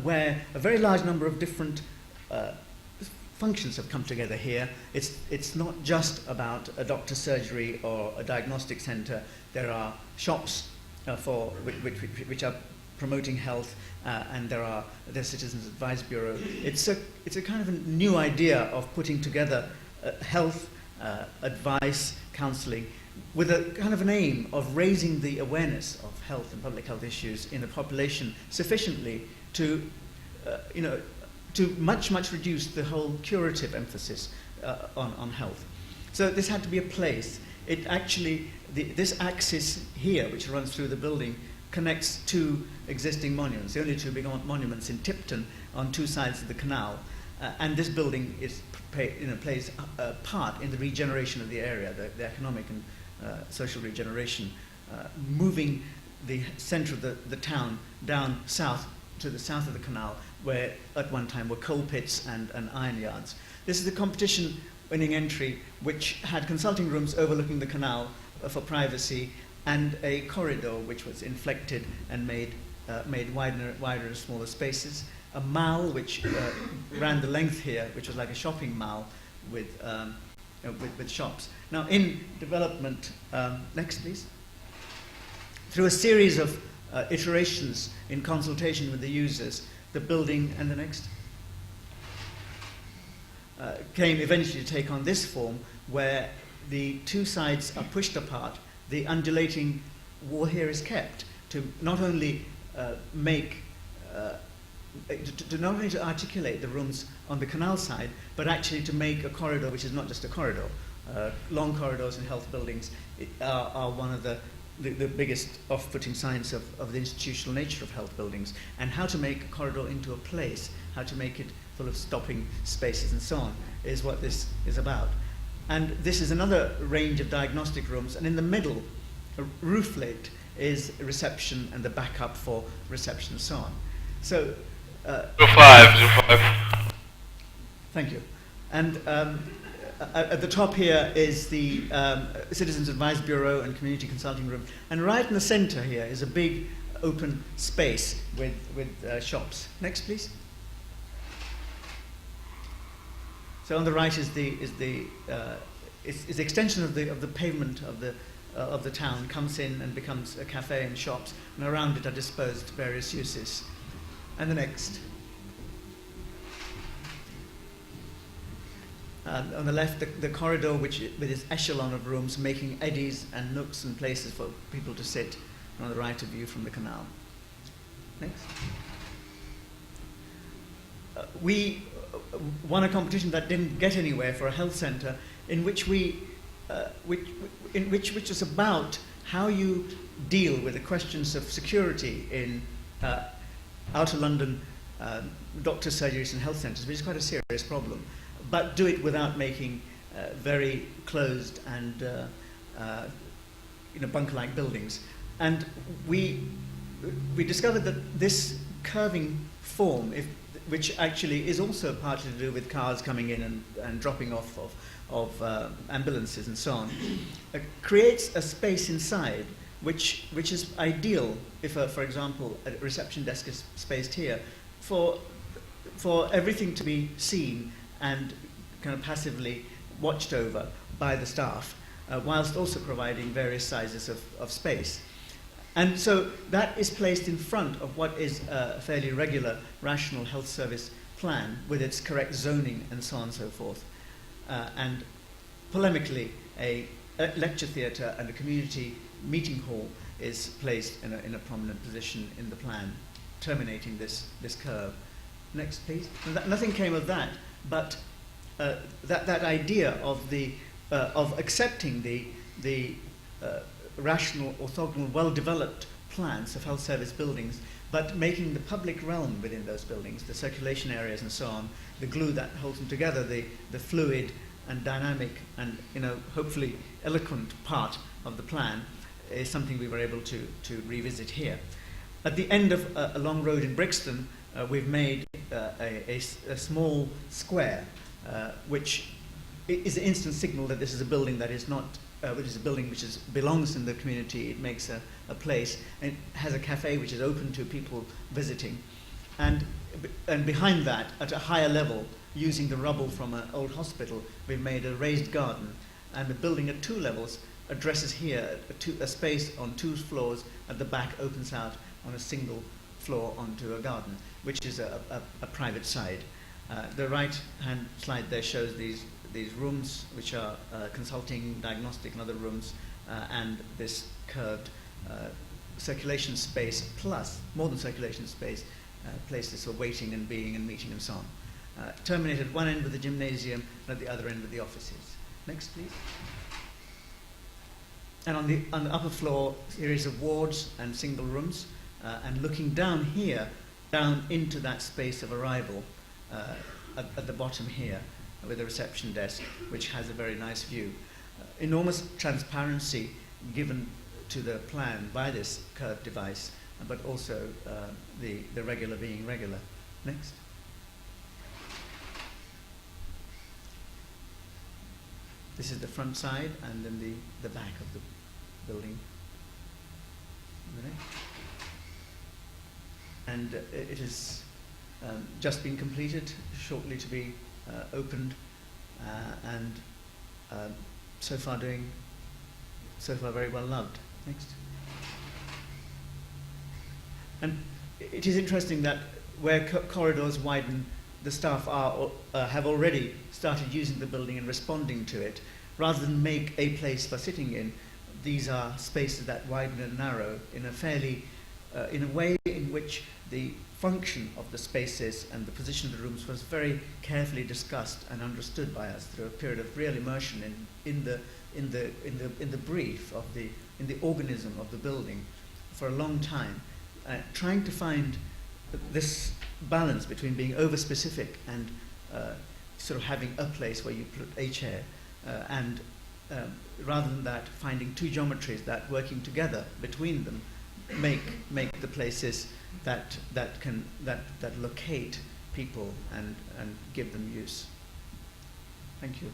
where a very large number of different functions have come together here. It's not just about a doctor's surgery or a diagnostic centre. There are shops which are promoting health, and there's Citizens Advice Bureau. It's a kind of a new idea of putting together health, advice, counselling, with a kind of an aim of raising the awareness of health and public health issues in the population sufficiently to much reduce the whole curative emphasis on health. So this had to be a place. It actually, this axis here, which runs through the building, connects 2 existing monuments, the only 2 big monuments in Tipton on 2 sides of the canal. And this building plays a part in the regeneration of the area, the economic and social regeneration, moving the centre of the town down south to the south of the canal, where at one time were coal pits and iron yards. This is the competition-winning entry, which had consulting rooms overlooking the canal for privacy, and a corridor which was inflected and made wider and smaller spaces. A mall which ran the length here, which was like a shopping mall with shops. Now, in development, next please. Through a series of iterations in consultation with the users, the building, and the next, came eventually to take on this form, where the 2 sides are pushed apart. The undulating wall here is kept to not only to articulate the rooms on the canal side, but actually to make a corridor which is not just a corridor. Long corridors in health buildings are one of the biggest off-putting signs of the institutional nature of health buildings, and how to make a corridor into a place, how to make it full of stopping spaces and so on, is what this is about. And this is another range of diagnostic rooms, and in the middle, rooflet, is reception and the backup for reception and so on. So, 05. Thank you. And at the top here is the Citizens Advice Bureau and Community Consulting Room. And right in the center here is a big open space with shops. Next, please. So on the right is the extension of the pavement of the town, comes in and becomes a cafe and shops, and around it are disposed various uses. And the next. On the left, the corridor, with its echelon of rooms, making eddies and nooks and places for people to sit. And on the right, a view from the canal. Next. We won a competition that didn't get anywhere for a health centre, in which which was about how you deal with the questions of security in outer London doctor surgeries and health centres, which is quite a serious problem, but do it without making very closed and bunker-like buildings. And we discovered that this curving form, which actually is also partly to do with cars coming in and dropping off of ambulances and so on, creates a space inside which is ideal if, for example, a reception desk is spaced here, for everything to be seen and kind of passively watched over by the staff. whilst also providing various sizes of space. And so that is placed in front of what is a fairly regular, rational health service plan with its correct zoning and so on and so forth. And polemically, a lecture theatre and a community meeting hall is placed in a prominent position in the plan, terminating this curve. Next, please. Nothing came of that, but that idea of accepting the rational, orthogonal, well-developed plans of health service buildings, but making the public realm within those buildings, the circulation areas and so on, the glue that holds them together, the fluid and dynamic and hopefully eloquent part of the plan, is something we were able to revisit here. At the end of a long road in Brixton, we've made a small square, which is an instant signal that this is a building that is not, which is a building which belongs in the community. It makes a place, and it has a cafe which is open to people visiting. And behind that, at a higher level, using the rubble from an old hospital, we've made a raised garden. And the building at 2 levels addresses here a space on 2 floors. At the back opens out on a single floor onto a garden, which is a private side. The right-hand slide there shows these rooms, which are consulting, diagnostic, and other rooms, and this curved circulation space, plus more than circulation space, places for waiting and being and meeting and so on. Terminated at one end with the gymnasium and at the other end with the offices. Next, please. And on the upper floor, series of wards and single rooms, and looking down here, down into that space of arrival, at the bottom here, with a reception desk, which has a very nice view. Enormous transparency given to the plan by this curved device, but also the regular being regular. Next. This is the front side, and then the back of the building. And it has just been completed, shortly to be opened, and so far very well loved. Next. And it is interesting that where corridors widen, the staff have already started using the building and responding to it. Rather than make a place for sitting in, these are spaces that widen and narrow in a way in which the function of the spaces and the position of the rooms was very carefully discussed and understood by us through a period of real immersion in the brief of in the organism of the building for a long time, trying to find this balance between being over-specific and sort of having a place where you put a chair, and rather than that, finding 2 geometries that, working together between them, make the places that locate people and give them use. Thank you.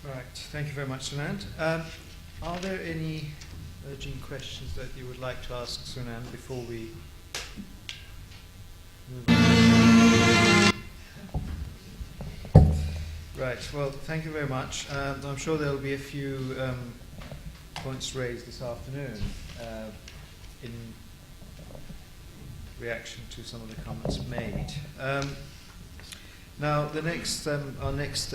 Right, thank you very much, Sunand. Are there any urgent questions that you would like to ask Sunand before we move on? Right, well, thank you very much. I'm sure there will be a few points raised this afternoon in reaction to some of the comments made. Now, our next